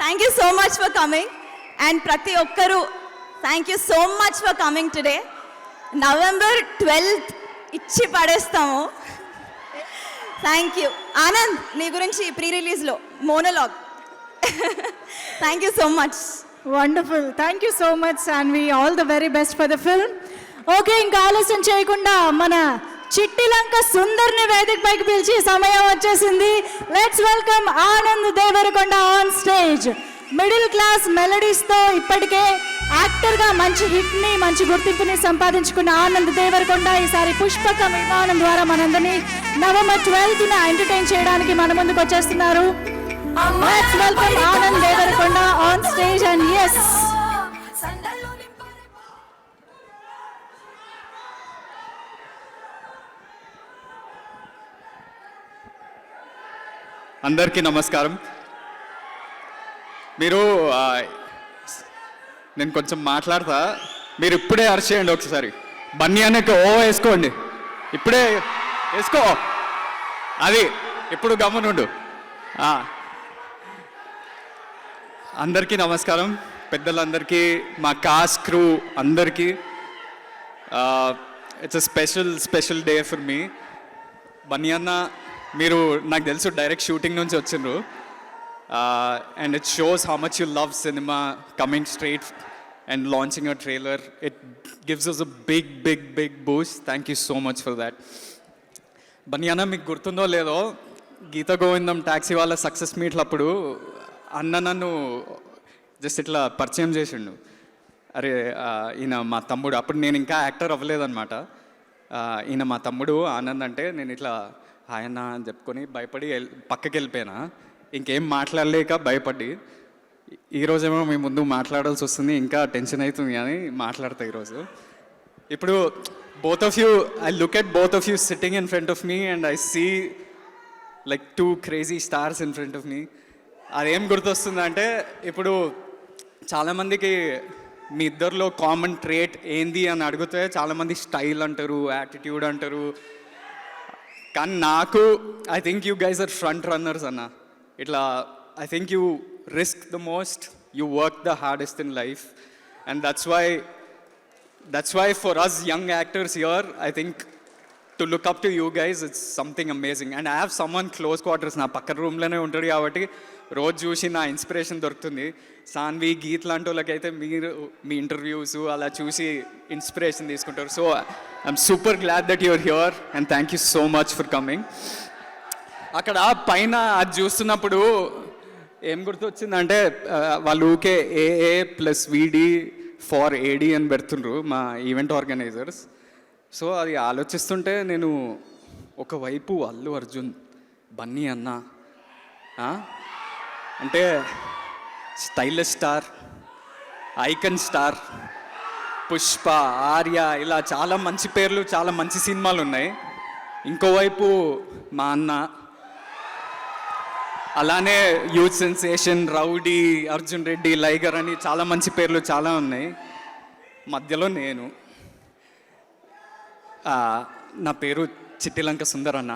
thank you so much for coming. And ప్రతి ఒక్కరూ thank you so much for coming today. November 12th ఇచ్చి పడేస్తాము. Thank you. ఆనంద్, నీ గురించి ప్రీ రిలీజ్లో monologue. Thank you so much. Wonderful. Thank you so much Saanvi. All the very best for the film. Okay, ఇంకా ఆలస్యం చేయకుండా మన చిట్టిలంక సుందర్ని వేదిక పైకి పిలిచి సమయం వచ్చేసింది. Let's welcome Anand Devarakonda on stage. Middle class మెలడీస్తో ఇప్పటికే యాక్టర్గా మంచి హిట్ని, మంచి గుర్తింపుని సంపాదించుకున్న ఆనంద్ దేవరకొండ ఈసారి పుష్పక విమానం ద్వారా మనందరినీ November 12th ఎంటర్టైన్ చేయడానికి మన ముందుకు వచ్చేస్తున్నారు. Let's welcome Anand Devarakonda on stage. And yes, అందరికీ నమస్కారం. మీరు నేను కొంచెం మాట్లాడతా, మీరు ఇప్పుడే అరిచేయండి ఒకసారి. బన్నీ అనే ఓ వేసుకోండి, ఇప్పుడే వేసుకో. అది ఇప్పుడు గమనుండు. అందరికీ నమస్కారం, పెద్దలందరికీ, మా కాస్ట్ క్రూ అందరికీ. It's a special day for me. Bunny అన్న, మీరు నాకు తెలుసు డైరెక్ట్ షూటింగ్ నుంచి వచ్చిండ్రు. And it shows how much you love cinema, coming straight and launching a trailer. It gives us a big boost. Thank you so much for that. Bunny అన్న, మీకు గుర్తుందో లేదో, గీత గోవిందం ట్యాక్సీ వాళ్ళ సక్సెస్ మీట్లప్పుడు అన్న నన్ను జస్ట్ ఇట్లా పరిచయం చేసిండు. అరే ఈయన మా తమ్ముడు. అప్పుడు నేను ఇంకా యాక్టర్ అవ్వలేదన్నమాట. ఈయన మా తమ్ముడు ఆనంద్ అంటే, నేను ఇట్లా ఆయన అని చెప్పుకొని భయపడి పక్కకి వెళ్ళిపోయినా. ఇంకేం మాట్లాడలేక భయపడి, ఈరోజేమో మీ ముందు మాట్లాడాల్సి వస్తుంది, ఇంకా టెన్షన్ అవుతుంది అని మాట్లాడతా ఈరోజు. ఇప్పుడు both of you, I look at both of you sitting in front of me and I see like 2 crazy stars in front of me. అదేం గుర్తొస్తుందంటే, ఇప్పుడు చాలామందికి మీ ఇద్దరిలో కామన్ ట్రేట్ ఏంది అని అడిగితే చాలామంది స్టైల్ అంటారు, యాటిట్యూడ్ అంటారు. కానీ నాకు I think you guys are front runners అన్న. ఇట్లా I think you risk the most, you work the hardest in life. And that's why for us young actors here, I think to look up to you guys, it's something amazing. And I have someone close quarters, నా పక్కన రూమ్లోనే ఉంటుంది కాబట్టి రోజు చూసి నా inspiration దొరుకుతుంది. సాన్వి, గీత్ లాంటి వాళ్ళకైతే మీరు మీ ఇంటర్వ్యూస్ అలా చూసి ఇన్స్పిరేషన్ తీసుకుంటారు. So I'm super glad that your here and thank you so much for coming. అక్కడ పైన అది చూస్తున్నప్పుడు ఏం గుర్తొచ్చిందంటే, వాళ్ళు ఊకే AA + VD ఫార్ AD అని పెడుతుండ్రు మా ఈవెంట్ ఆర్గనైజర్స్. సో అది ఆలోచిస్తుంటే నేను ఒకవైపు అల్లు అర్జున్, బన్నీ అన్న అంటే stylish star, icon star, Pushpa, Arya, ఇలా చాలా మంచి పేర్లు, చాలా మంచి సినిమాలు ఉన్నాయి. ఇంకోవైపు మా అన్న, అలానే youth sensation, rowdy, Arjun Reddy, Liger అని చాలా మంచి పేర్లు చాలా ఉన్నాయి. మధ్యలో నేను, నా పేరు చిట్టిలంక సుందర్ అన్న.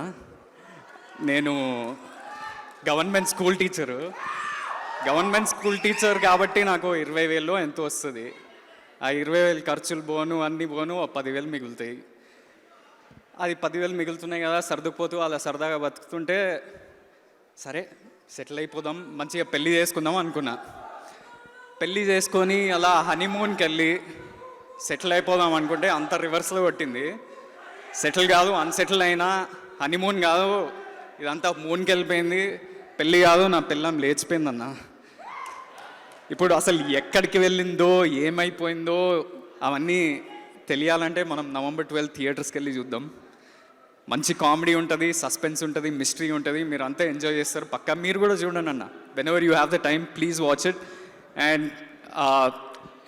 నేను గవర్నమెంట్ స్కూల్ టీచర్ కాబట్టి నాకు 20,000 ఎంతో వస్తుంది. ఆ 20,000 ఖర్చులు పోను, అన్నీ పోను, 10,000 మిగులుతాయి. అది 10,000 మిగులుతున్నాయి కదా, సర్దుకుపోతూ అలా సరదాగా బతుకుతుంటే, సరే సెటిల్ అయిపోదాం, మంచిగా పెళ్ళి చేసుకుందాం అనుకున్నా. పెళ్ళి చేసుకొని అలా హనీమూన్కి వెళ్ళి సెటిల్ అయిపోదాం అనుకుంటే అంత రివర్స్లో కొట్టింది. సెటిల్ కాదు, అన్సెటిల్ అయినా, హనీమూన్ కాదు, ఇదంతా మూన్కి వెళ్ళిపోయింది. పెళ్ళి కాదు, నా పిల్లం లేచిపోయిందన్న. ఇప్పుడు అసలు ఎక్కడికి వెళ్ళిందో ఏమైపోయిందో అవన్నీ తెలియాలంటే మనం నవంబర్ 12 థియేటర్స్కి వెళ్ళి చూద్దాం. మంచి కామెడీ ఉంటుంది, సస్పెన్స్ ఉంటుంది, మిస్టరీ ఉంటుంది. మీరు అంతా ఎంజాయ్ చేస్తారు పక్కా. మీరు కూడా చూడండి అన్న. When ever you have the time, please watch it.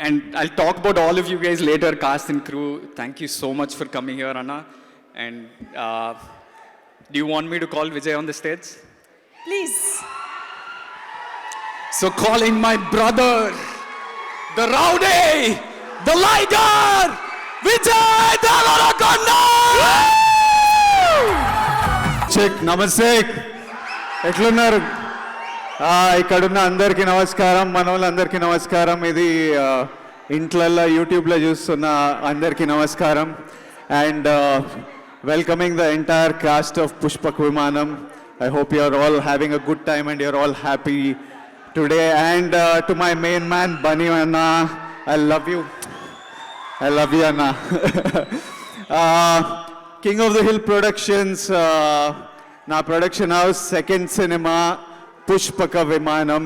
And I'll talk about all of you guys later, cast and crew. Thank you so much for coming here, Anna. And do you want me to call Vijay on the stage? Please. So calling my brother, the rowdy, the lighter, Vijay Devarakonda! Check. నమస్తే, ఎట్లున్నారు? ఇక్కడున్న అందరికీ నమస్కారం, మన వాళ్ళందరికీ నమస్కారం. ఇది ఇంట్లల్లో యూట్యూబ్లో చూస్తున్న అందరికీ నమస్కారం. And welcoming the entire cast of Pushpak Vimanam. I hope you are all having a good time and you are all happy today. And to my main man Bunny అన్న, ఐ లవ్ యూ అన్న. King of the hill productions నా production house, second సినిమా Pushpaka Vimanam.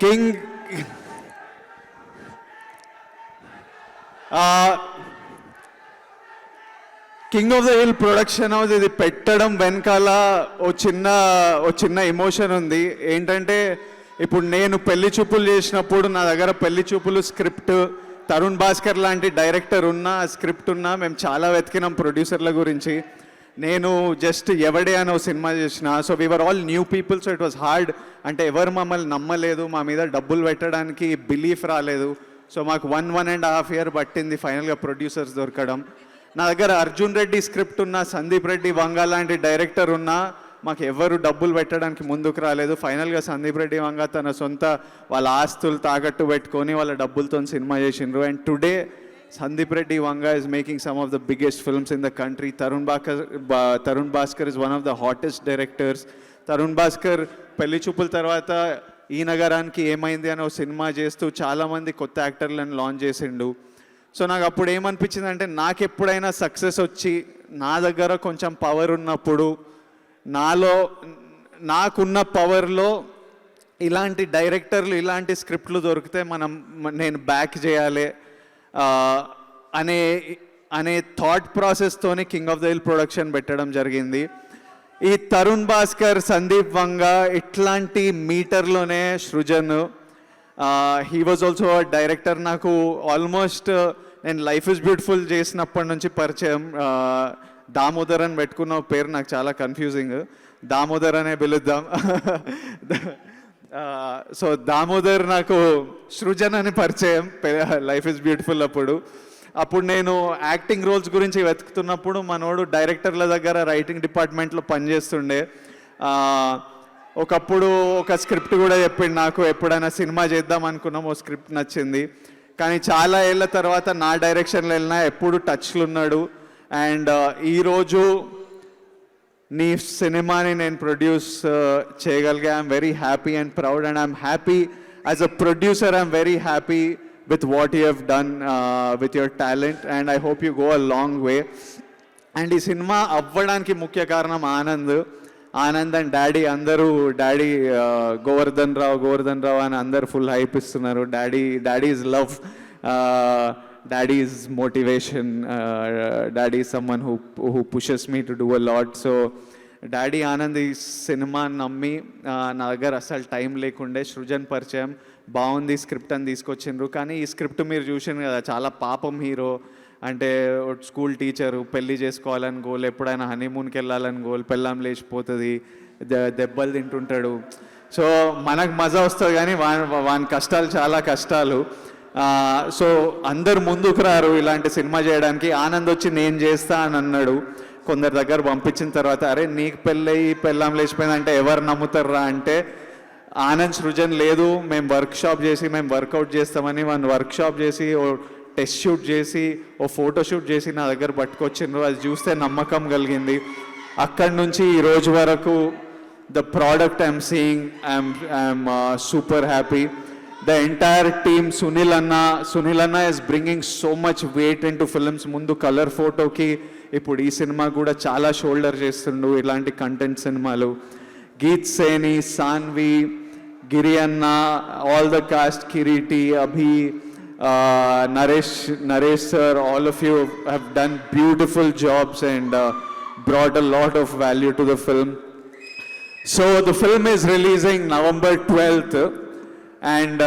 King of the hill production house ఇది పెట్టడం వెనకాల ఓ చిన్న emotion ఉంది. ఏంటంటే ఇప్పుడు నేను పెళ్లి చూపులు చేసినప్పుడు నా దగ్గర పెళ్లి చూపులు స్క్రిప్ట్, తరుణ్ భాస్కర్ లాంటి డైరెక్టర్ ఉన్నా, స్క్రిప్ట్ ఉన్నా, మేము చాలా వెతికినాం ప్రొడ్యూసర్ల గురించి. నేను జస్ట్ ఎవడే అని ఒక సినిమా చేసిన. So we are all new people. So it was hard. అంటే ఎవరు మమ్మల్ని నమ్మలేదు, మా మీద డబ్బులు పెట్టడానికి బిలీఫ్ రాలేదు. సో మాకు 1.5 year పట్టింది ఫైనల్గా ప్రొడ్యూసర్స్ దొరకడం. నా దగ్గర అర్జున్ రెడ్డి స్క్రిప్ట్ ఉన్నా, సందీప్ రెడ్డి వంగ లాంటి డైరెక్టర్ ఉన్నా, మాకు ఎవరు డబ్బులు పెట్టడానికి ముందుకు రాలేదు. ఫైనల్గా సందీప్ రెడ్డి వంగ తన సొంత వాళ్ళ ఆస్తులు తాకట్టు పెట్టుకొని వాళ్ళ డబ్బులతో సినిమా చేసిండ్రు. And today Sandeep Reddy Vanga is making some of the biggest films in the country. Tarun Bhaskar is one of the hottest directors. Tarun Bhaskar పెళ్లి చూపుల తర్వాత ఈ నగరానికి ఏమైంది అని ఒక సినిమా చేస్తూ చాలామంది కొత్త యాక్టర్లను లాంచ్ చేసిండు. సో నాకు అప్పుడు ఏమనిపించింది అంటే, నాకు ఎప్పుడైనా సక్సెస్ వచ్చి నా దగ్గర కొంచెం పవర్ ఉన్నప్పుడు, నాకున్న పవర్లో ఇలాంటి డైరెక్టర్లు, ఇలాంటి స్క్రిప్ట్లు దొరికితే నేను బ్యాక్ చేయాలి అనే థాట్ ప్రాసెస్తోనే king of the hill production పెట్టడం జరిగింది. ఈ తరుణ్ భాస్కర్, సందీప్ వంగ ఇట్లాంటి మీటర్లోనే Srujan, he was also director. నాకు ఆల్మోస్ట్ నేను లైఫ్ ఇస్ బ్యూటిఫుల్ చేసినప్పటి నుంచి పరిచయం. దామోదర్ అని పెట్టుకున్న పేరు నాకు చాలా కన్ఫ్యూజింగ్, దామోదర్ అనే పిలుద్దాం. సో దామోదర్ నాకు సృజన్ అని పరిచయం లైఫ్ ఇస్ బ్యూటిఫుల్. అప్పుడు నేను యాక్టింగ్ రోల్స్ గురించి వెతుకుతున్నప్పుడు మనోడు డైరెక్టర్ల దగ్గర రైటింగ్ డిపార్ట్మెంట్లో పనిచేస్తుండే. ఒకప్పుడు ఒక స్క్రిప్ట్ కూడా చెప్పిండు నాకు, ఎప్పుడైనా సినిమా చేద్దాం అనుకున్నాం, ఓ స్క్రిప్ట్ నచ్చింది. కానీ చాలా ఏళ్ళ తర్వాత నా డైరెక్షన్లో వెళ్ళినా ఎప్పుడు టచ్లు ఉన్నాడు. అండ్ ఈరోజు నీ సినిమాని నేను ప్రొడ్యూస్ చేయగలిగా. I'm very happy and proud. And I'm happy as a producer. I'm very happy with what you have done with your talent, and I hope you go a long way. And ఈ cinema అవ్వడానికి ముఖ్య కారణం Anand and daddy. అందరూ daddy Govardhan రావు అని అందరు full hype ఇస్తున్నారు. Daddy is love, daddy is motivation, daddy is someone who pushes me to do a lot. So daddy Anand ఈ cinema నమ్మి నా దగ్గర అసలు టైం లేకుండే సృజన్ పరిచయం, బాగుంది స్క్రిప్ట్ అని తీసుకొచ్చిండ్రు. కానీ ఈ స్క్రిప్ట్ మీరు చూసిండ్రు కదా, చాలా పాపం హీరో. అంటే స్కూల్ టీచరు, పెళ్ళి చేసుకోవాలని గోల్, ఎప్పుడైనా హనీమూన్కి వెళ్ళాలని గోల్, పెళ్ళాం లేచిపోతుంది, దెబ్బలు తింటుంటాడు. సో మనకు మజా వస్తుంది కానీ వాని కష్టాలు చాలా కష్టాలు. సో అందరు ముందుకు రారు ఇలాంటి సినిమా చేయడానికి. ఆనంద్ వచ్చి నేను చేస్తా అని అన్నాడు. కొందరి దగ్గర పంపించిన తర్వాత, అరే నీకు పెళ్ళయి పెళ్ళాం లేచిపోయిందంటే ఎవరు నమ్ముతారా అంటే, ఆనంద్ సృజన్ లేదు, మేము వర్కౌట్ చేస్తామని వర్క్షాప్ చేసి, ఓ టెస్ట్ షూట్ చేసి, ఓ ఫోటో షూట్ చేసి నా దగ్గర పట్టుకొచ్చిండ్రు. అది చూస్తే నమ్మకం కలిగింది. అక్కడి నుంచి ఈ రోజు వరకు the product I'm seeing, I'm super happy. The entire team, Sunil Anna is bringing so much weight into films. Mundu color photo ki ఇప్పుడు ఈ సినిమా కూడా చాలా షోల్డర్ చేస్తుండు ఇలాంటి కంటెంట్ సినిమాలు. గీత్ సేని, సాన్వి, గిరి అన్న, all the cast, Kireeti, Abhi, Naresh sir, all of you have done beautiful jobs and brought a lot of value to the film. So the film is releasing November 12th and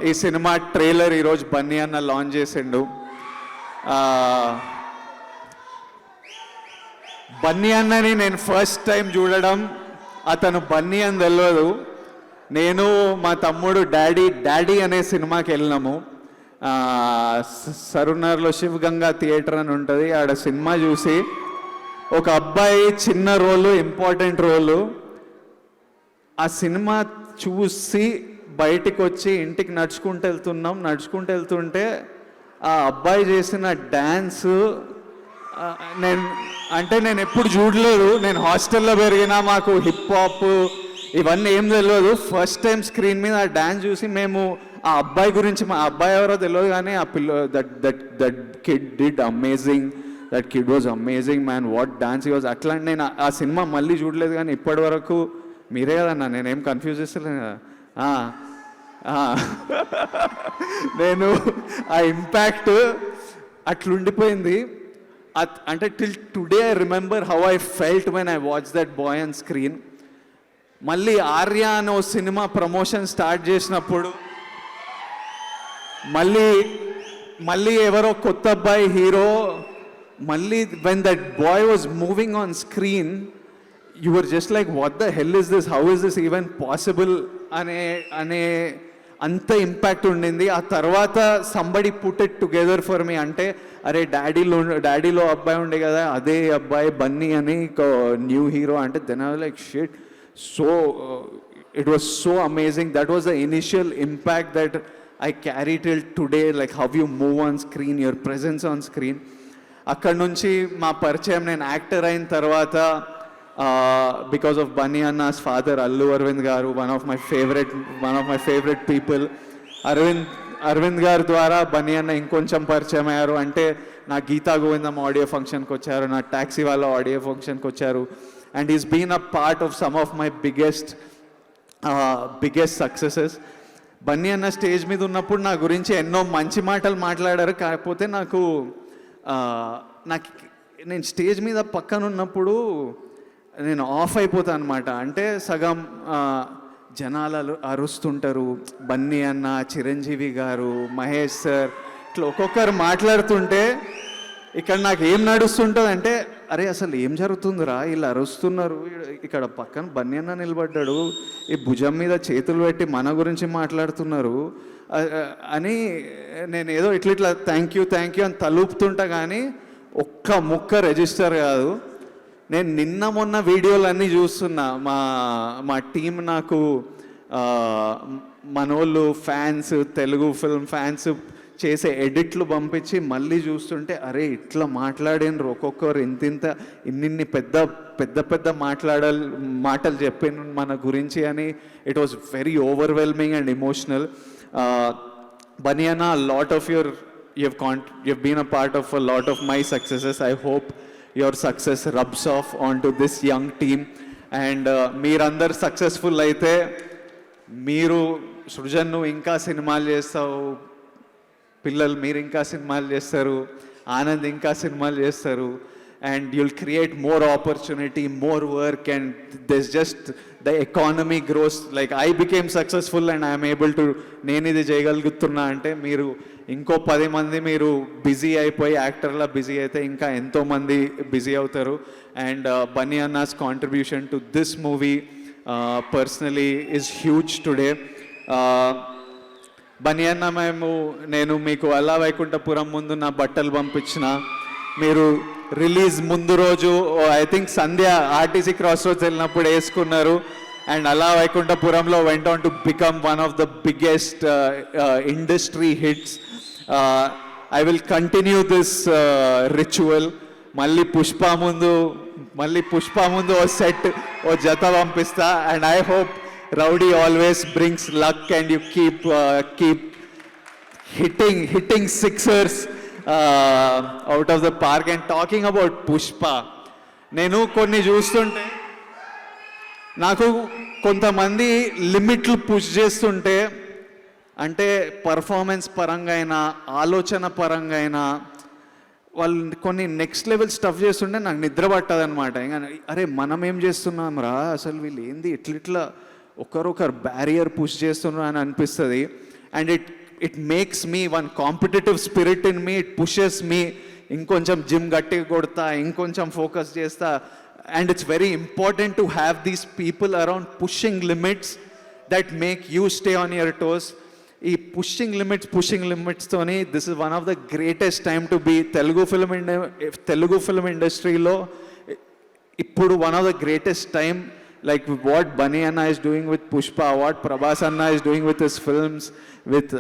ఈ cinema trailer ఈరోజు బన్నీ అన్న launch చేసిండు. బన్నీ అన్నని నేను first time చూడడం, అతను బన్నీ అని తెలియదు. నేను మా తమ్ముడు డాడీ అనే సినిమాకి వెళ్ళినాము. సరునర్లో శివగంగా థియేటర్ అని ఉంటుంది, ఆడ సినిమా చూసి ఒక అబ్బాయి చిన్న రోలు, ఇంపార్టెంట్ రోలు, ఆ సినిమా చూసి బయటికి వచ్చి ఇంటికి నడుచుకుంటూ వెళ్తుంటే ఆ అబ్బాయి చేసిన డ్యాన్స్ నేను ఎప్పుడు చూడలేదు. నేను హాస్టల్లో పెరిగినా, మాకు హిప్ హాప్ ఇవన్నీ ఏం తెలియదు. ఫస్ట్ టైం స్క్రీన్ మీద ఆ డ్యాన్స్ చూసి మేము ఆ అబ్బాయి గురించి, మా అబ్బాయి ఎవరో తెలియదు కానీ ఆ that kid did amazing, that kid was amazing man, what dance was. అట్లా నేను ఆ సినిమా మళ్ళీ చూడలేదు కానీ ఇప్పటి వరకు మీరే కదన్నా, నేనేం కన్ఫ్యూజ్ చేస్తలేను కదా. నేను ఆ ఇంపాక్ట్ అట్లుండిపోయింది. అంటే till today I remember how I felt when I watch that boy on screen. మళ్ళీ ఆర్య అనే సినిమా ప్రమోషన్ స్టార్ట్ చేసినప్పుడు మళ్ళీ ఎవరో కొత్త అబ్బాయి హీరో, మళ్ళీ when that boy was moving on screen, you were just like what the hell is this, how is this even possible అనే అంత ఇంపాక్ట్ ఉండింది. ఆ తర్వాత somebody put it together for me, అంటే అరే డాడీలో అబ్బాయి ఉండే కదా, అదే అబ్బాయి బన్నీ అని న్యూ హీరో అంటే, then I was like shit. So it was so amazing. That was the initial impact that I carry till today, like how you move on screen, your presence on screen. అక్కడ నుంచి మా పరిచయం, నేను actor అయిన తర్వాత because of Bunny అన్నాస్ father Allu Aravind garu, one of my favourite people. Aravind గారి ద్వారా బన్నీ అన్న ఇంకొంచెం పరిచయం అయ్యారు. అంటే నా గీతా గోవిందం ఆడియో ఫంక్షన్కి వచ్చారు, నా ట్యాక్సీ వాళ్ళ ఆడియో ఫంక్షన్కి వచ్చారు. And is been a part of some of my biggest successes. Bunny అన్న స్టేజ్ మీద ఉన్నప్పుడు నా గురించి ఎన్నో మంచి మాటలు మాట్లాడారు. కాకపోతే నాకు నేను స్టేజ్ మీద పక్కన ఉన్నప్పుడు నేను ఆఫ్ అయిపోతాను అనమాట. అంటే సగం జనాలు అరుస్తుంటారు, బన్నీ అన్న, చిరంజీవి గారు, మహేష్ సార్, ఇట్లా ఒక్కొక్కరు మాట్లాడుతుంటే ఇక్కడ నాకు ఏం నడుస్తుంటుంది అంటే, అరే అసలు ఏం జరుగుతుందిరా, వీళ్ళు అరుస్తున్నారు, ఇక్కడ పక్కన బన్నీ అన్న నిలబడ్డాడు, ఈ భుజం మీద చేతులు పెట్టి మన గురించి మాట్లాడుతున్నారు అని నేను ఏదో ఇట్లా థ్యాంక్ యూ అని తలుపుతుంటా కానీ ఒక్క ముక్క రిజిస్టర్ కాదు. నేను నిన్న మొన్న వీడియోలన్నీ చూస్తున్నా, మా టీం నాకు మనోళ్ళు ఫ్యాన్స్, తెలుగు ఫిల్మ్ ఫ్యాన్స్ చేసే ఎడిట్లు పంపించి మళ్ళీ చూస్తుంటే, అరే ఇట్లా మాట్లాడినరు ఒక్కొక్కరు ఇన్ని పెద్ద మాటలు చెప్పిన మన గురించి అని. It was very overwhelming and emotional. Bunny అన్న, lot of you've been a part of a lot of my successes. I hope your success rubs off onto this young team. And మీరందరు సక్సెస్ఫుల్ అయితే, మీరు సృజన్ నువ్వు ఇంకా సినిమాలు చేస్తావు, పిల్లలు మీరు ఇంకా సినిమాలు చేస్తారు, ఆనంద్ ఇంకా సినిమాలు చేస్తారు, and you'll create more opportunity, more work, and there's just the economy grows. Like I became successful and I am able to, నేను ఇది చేయగలుగుతున్నా అంటే, మీరు ఇంకో 10 మంది మీరు బిజీ అయిపోయి యాక్టర్లా బిజీ అయితే ఇంకా ఎంతోమంది బిజీ అవుతారు. అండ్ బన్నీ అన్నాస్ contribution to this movie personally is huge today. Bunny అన్న, నేను మీకు అల్లా వైకుంఠపురం ముందు నా బట్టలు పంపించిన, మీరు రిలీజ్ ముందు రోజు I think Sandhya RTC crossroads వెళ్ళినప్పుడు వేసుకున్నారు. And Ala Vaikunthapurramuloo went on to become one of the biggest industry hits. I will continue this ritual. మళ్ళీ పుష్ప ముందు ఓ సెట్, ఓ జత పంపిస్తా. And I hope Rowdy always brings luck and you keep hitting sixers out of the park. And talking about Pushpa, నేను కొన్ని చూస్తుంటే నాకు కొంతమంది లిమిట్లు పుష్ చేస్తుంటే, అంటే పర్ఫార్మెన్స్ పరంగా అయినా ఆలోచన పరంగా అయినా వాళ్ళు కొన్ని నెక్స్ట్ లెవెల్ స్టఫ్ చేస్తుంటే నాకు నిద్ర పట్టదనమాట. ఇంకా అరే మనం ఏం చేస్తున్నాం రా అసలు, వీళ్ళు ఏంది ఇట్లా ఒకరొకరు బ్యారియర్ పుష్ చేస్తున్నారు అని అనిపిస్తుంది. And it makes me one competitive spirit in me, it pushes me ఇంకొంచెం జిమ్ గట్టిగా కొడతా, ఇంకొంచెం ఫోకస్ చేస్తా. And it's very important to have these people around pushing limits that make you stay on your toes. ఈ pushing లిమిట్స్తోని this is one of the greatest time to be Telugu film ఇండస్ట్రీలో ఇప్పుడు one of the greatest time. Like what Bunny Anna is doing with Pushpa, what Prabhas Anna is doing with his films, with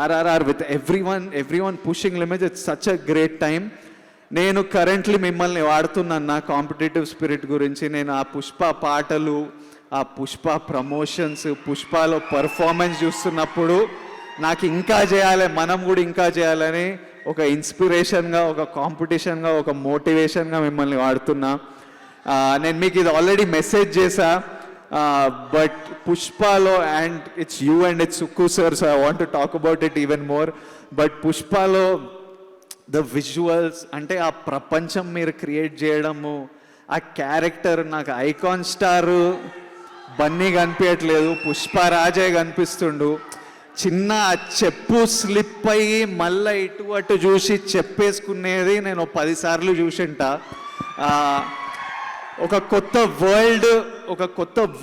RRR, with everyone pushing limits. It's such a great time. నేను currently మిమ్మల్ని వాడుతున్నాను నా competitive spirit గురించి. నేను ఆ పుష్ప పాటలు, ఆ Pushpa promotions, పుష్పలో performance చూస్తున్నప్పుడు నాకు ఇంకా చేయాలి, మనం కూడా ఇంకా చేయాలని ఒక ఇన్స్పిరేషన్గా, ఒక కాంపిటీషన్గా, ఒక మోటివేషన్గా మిమ్మల్ని వాడుతున్నా. నేను మీకు ఇది ఆల్రెడీ మెసేజ్ చేశా, బట్ పుష్పలో, and it's you and it's Sukku sir, so I want to talk about it even more. But పుష్పలో ద విజువల్స్, అంటే ఆ ప్రపంచం మీరు క్రియేట్ చేయడము, ఆ క్యారెక్టర్, నాకు ఐకాన్ స్టార్ బన్నీ కనిపించట్లేదు, పుష్పరాజే కనిపిస్తుండు. చిన్న చెప్పు స్లిప్ అయ్యి మళ్ళీ ఇటు అటు చూసి చెప్పేసుకునేది నేను 10 సార్లు చూసింటా. ఒక కొత్త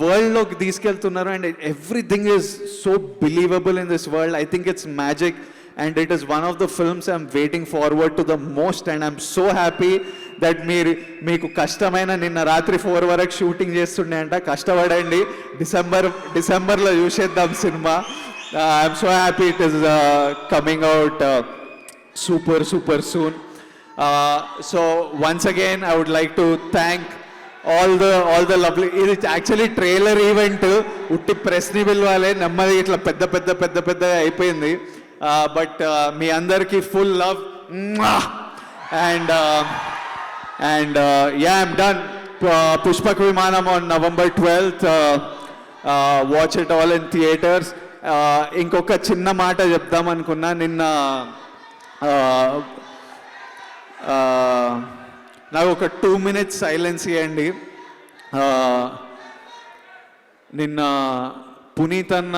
వరల్డ్లోకి తీసుకెళ్తున్నారు. And everything is so believable in this world. I think it's magic and it is one of the films I'm waiting forward to the most. And I'm so happy that మీకు కష్టమైన నిన్న రాత్రి 4 వరకు షూటింగ్ చేస్తుండే అంట, కష్టపడండి, డిసెంబర్లో చూసేద్దాం cinema. I'm so happy it is coming out super soon. So once again I would like to thank all the lovely, ఇది యాక్చువల్లీ ట్రైలర్ ఈవెంట్, ఉట్టి ప్రెస్ని పిలవాలి, నెమ్మది ఇట్లా పెద్ద అయిపోయింది. బట్ మీ అందరికీ full love and yeah I'm done. Pushpak Vimanam on November 12th. Watch it all in theatres. ఇంకొక చిన్న మాట చెప్దాం అనుకున్నా. నిన్న నాకు ఒక 2 minutes సైలెన్స్ ఇవ్వండి. నిన్న పునీత్ అన్న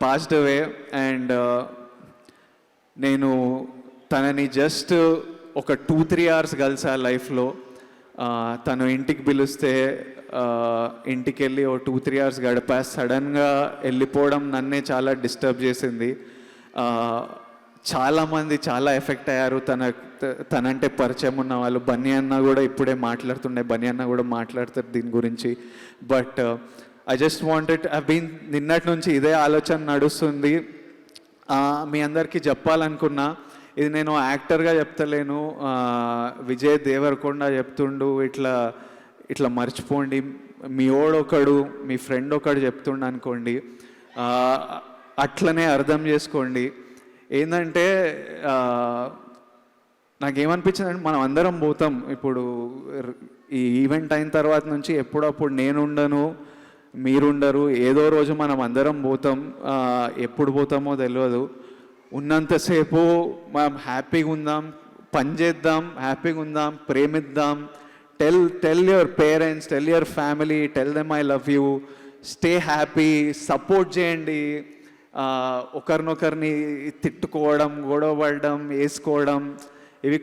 పాస్డ్ అవే అండ్ నేను తనని జస్ట్ ఒక 2-3 hours కలిసా లైఫ్లో. తను ఇంటికి పిలిస్తే ఇంటికి వెళ్ళి ఓ 2-3 hours గడిపా. సడన్గా వెళ్ళిపోవడం నన్నే చాలా డిస్టర్బ్ చేసింది. చాలామంది చాలా ఎఫెక్ట్ అయ్యారు. తనంటే పరిచయం ఉన్న వాళ్ళు. బన్నీ అన్న కూడా ఇప్పుడే మాట్లాడుతుండే, బన్నీ అన్న కూడా మాట్లాడతారు దీని గురించి. బట్ ఐ జస్ట్ వాంటెడ్, నిన్నటి నుంచి ఇదే ఆలోచన నడుస్తుంది. మీ అందరికీ చెప్పాలనుకున్నా, ఇది నేను యాక్టర్గా చెప్తలేను, విజయ్ దేవరకొండ చెప్తుండు, ఇట్లా మర్చిపోండి, మీ ఓడొకడు, మీ ఫ్రెండ్ ఒకడు చెప్తుండు అనుకోండి, అట్లనే అర్థం చేసుకోండి. ఏంటంటే నాకేమనిపించిందంటే, మనం అందరం పోతాం. ఇప్పుడు ఈ ఈవెంట్ అయిన తర్వాత నుంచి ఎప్పుడప్పుడు నేనుండను, మీరుండరు, ఏదో రోజు మనం అందరం పోతాం. ఎప్పుడు పోతామో తెలియదు. ఉన్నంతసేపు మనం హ్యాపీగా ఉందాం, పని చేద్దాం, హ్యాపీగా ఉందాం, ప్రేమిద్దాం. Tell your parents, tell your family, tell them I love you, stay happy, support చేయండి. ఒకరినొకరిని తిట్టుకోవడం, గొడవ పడడం, వేసుకోవడం, ఇవి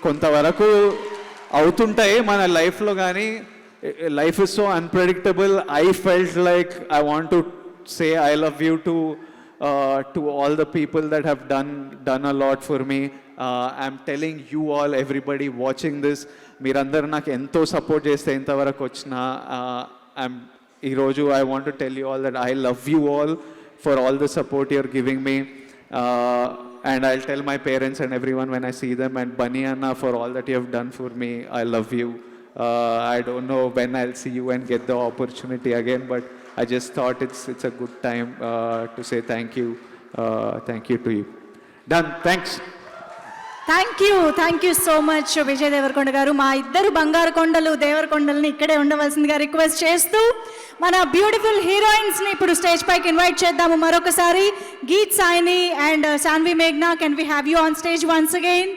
కొంతవరకు అవుతుంటాయి మన లైఫ్లో. కానీ life is so unpredictable. I felt like I want to say I love you to all the people that have done a lot for me. I'm telling you all, everybody watching this, మీరందరూ నాకు ఎంతో support చేస్తే ఇంతవరకు వచ్చిన. ఈరోజు I want to tell you all that I love you all for all the support you're giving me. And I'll tell my parents and everyone when I see them, and Bunny Anna, for all that you have done for me. I love you. I don't know when I'll see you and get the opportunity again, but I just thought it's a good time to say thank you thank you to you. Done, thanks. Thank you so much Vijay Devarakonda గారు. మా ఇద్దరు బంగారు కొండలు దేవరకొండల్ని ఇక్కడే ఉండవలసిందిగా request చేస్తూ మన beautiful హీరోయిన్స్ని ఇప్పుడు stage పైకి ఇన్వైట్ చేద్దాము మరొకసారి. గీత్ సాయిని అండ్ సాన్వి మేఘ్నా, can we have you on stage once again?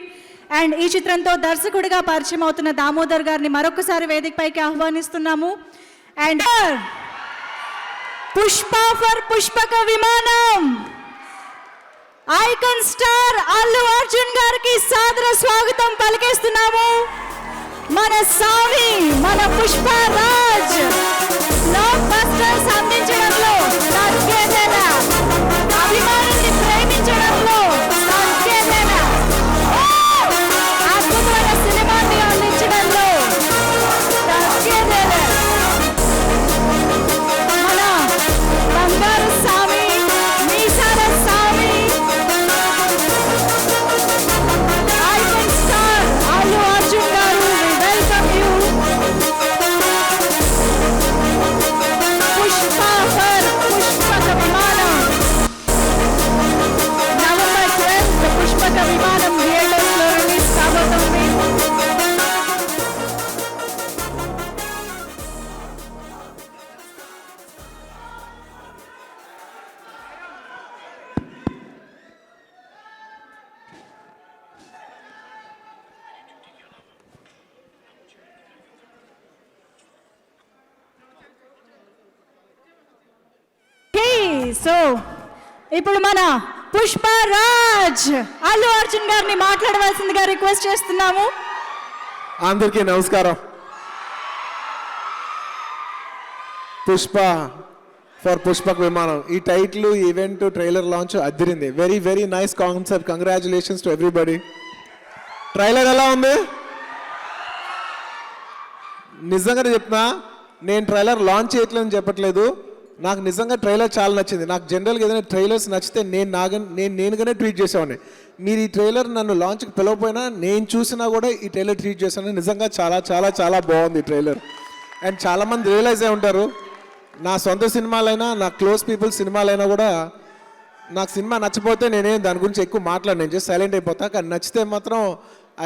And ఈ చిత్రంతో దర్శకుడిగా పరిచయం అవుతున్న దామోదర్ గారిని మరొకసారి వేదిక పైకి ఆహ్వానిస్తున్నాము. అండ్ పుష్ప ఫర్ పుష్పక విమానం ఐకాన్ స్టార్ అల్లు అర్జున్ గారికి సాదర స్వాగతం పలికేస్తున్నాము. మన సామి, మన పుష్పరాజ్ బ్లాక్ బస్టర్స్ అందించడంలో తగ్గేదేనా, అభిమానుల్ని ప్రేమించడంలో తగ్గేదేనా, అద్భుతమైన సినిమాని అందించడంలో తగ్గేదేనా. మన బంగారు సామి, మీసాల సామి, ఐకాన్ స్టార్ అల్లు అర్జున్ గారు, వెల్కమ్ యూ. పుష్ప ఫర్ పుష్పక విమానం నవంబర్ 12 పుష్పక విమానం థియేటర్స్లో రిలీజ్ కాబోతోంది. సో ఇప్పుడు మన పుష్పరాజ్ అల్లు అర్జున్ గారిని మాట్లాడవలసిందిగా రిక్వెస్ట్ చేస్తున్నాము. అందరికీ నమస్కారం. పుష్ప ఫర్ పుష్పక్ విమానం ఈ title, event, trailer launch Adirindi. Very very nice concept. Congratulations to everybody. Trailer ఎలా ఉంది? నిజంగానే చెప్తున్నా, నేను ట్రైలర్ లాంచ్ చేయట్లేదని చెప్పట్లేదు. నాకు నిజంగా ట్రైలర్ చాలా నచ్చింది. నాకు జనరల్గా ఏదైనా ట్రైలర్స్ నచ్చితే నేనుగానే ట్వీట్ చేసేవాడిని. మీరు ఈ ట్రైలర్ నన్ను లాంచ్కి పిలవపోయినా నేను చూసినా కూడా ఈ ట్రైలర్ ట్వీట్ చేశాను. నిజంగా చాలా చాలా చాలా బాగుంది ఈ ట్రైలర్. అండ్ చాలామంది రియలైజ్ అయి ఉంటారు, నా సొంత సినిమాలైనా, నా క్లోజ్ పీపుల్ సినిమాలైనా కూడా నాకు సినిమా నచ్చపోతే నేనేం దాని గురించి ఎక్కువ మాట్లాడను, నేను జస్ట్ సైలెంట్ అయిపోతా. కానీ నచ్చితే మాత్రం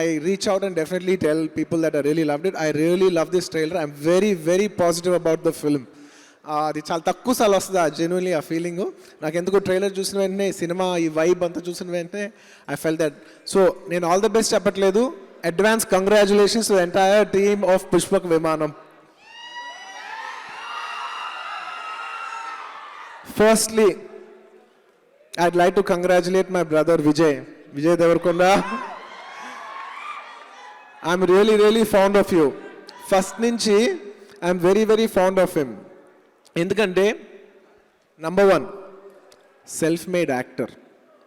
I reach out and definitely tell people that I really loved it. I really love this trailer. I'm very very positive about the film. అది చాలా తక్కువ సార్లు వస్తుంది జెన్యున్లీ ఆ ఫీలింగ్. నాకు ఎందుకు ట్రైలర్ చూసిన వెంటనే, సినిమా ఈ వైబ్ అంతా చూసిన వెంటనే ఐ ఫెల్ దట్. సో నేను ఆల్ ద బెస్ట్ చెప్పట్లేదు, advance congratulations to entire team of Pushpak Vimanam. Firstly I'd like to congratulate my brother Vijay Devarkonda. I'm really really fond of you. First నుంచి I'm very very fond of him. ఎందుకంటే number 1 self made actor,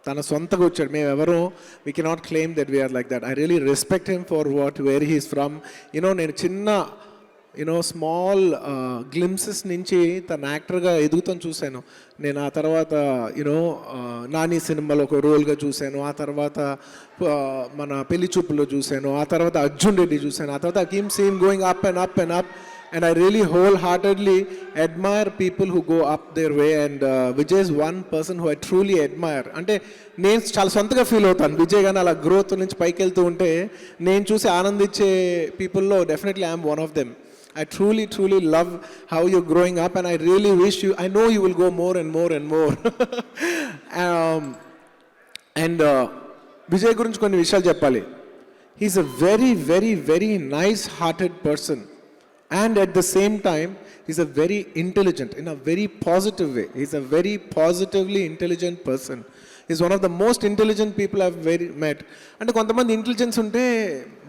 తన సొంతగా వచ్చాడు. మేము ఎవరు we cannot claim that we are like that. I really respect him for where he's from. నేను చిన్న small glimpses నుంచి తన యాక్టర్గా ఎదుగుతాను చూశాను నేను. ఆ తర్వాత నాని సినిమాలో ఒక రోల్గా చూశాను, ఆ తర్వాత మన పెళ్లి చూపుల్లో చూశాను, ఆ తర్వాత అర్జున్ రెడ్డి చూశాను, ఆ తర్వాత I keep seeing going up and up and up. And I really wholeheartedly admire people who go up their way. And Vijay is one person who I truly admire. అంటే నేను చాలా సొంతగా ఫీల్ అవుతాను విజయ్ గాని అలా గ్రోత్ నుంచి పైకి వెళ్తూ ఉంటే నేను చూసి ఆనందించే పీపుల్లో definitely I'm one of them. I truly truly love how you're growing up, and I really wish you, I know you will go more and more and more. And Vijay గురించి కొన్ని విషయాలు చెప్పాలి. He's a very very very nice hearted person. And at the same time, he's a very intelligent, in a very positive way. He's a very positively intelligent person. He's one of the most intelligent people I've met. And కొంతమంది intelligence ఉంటే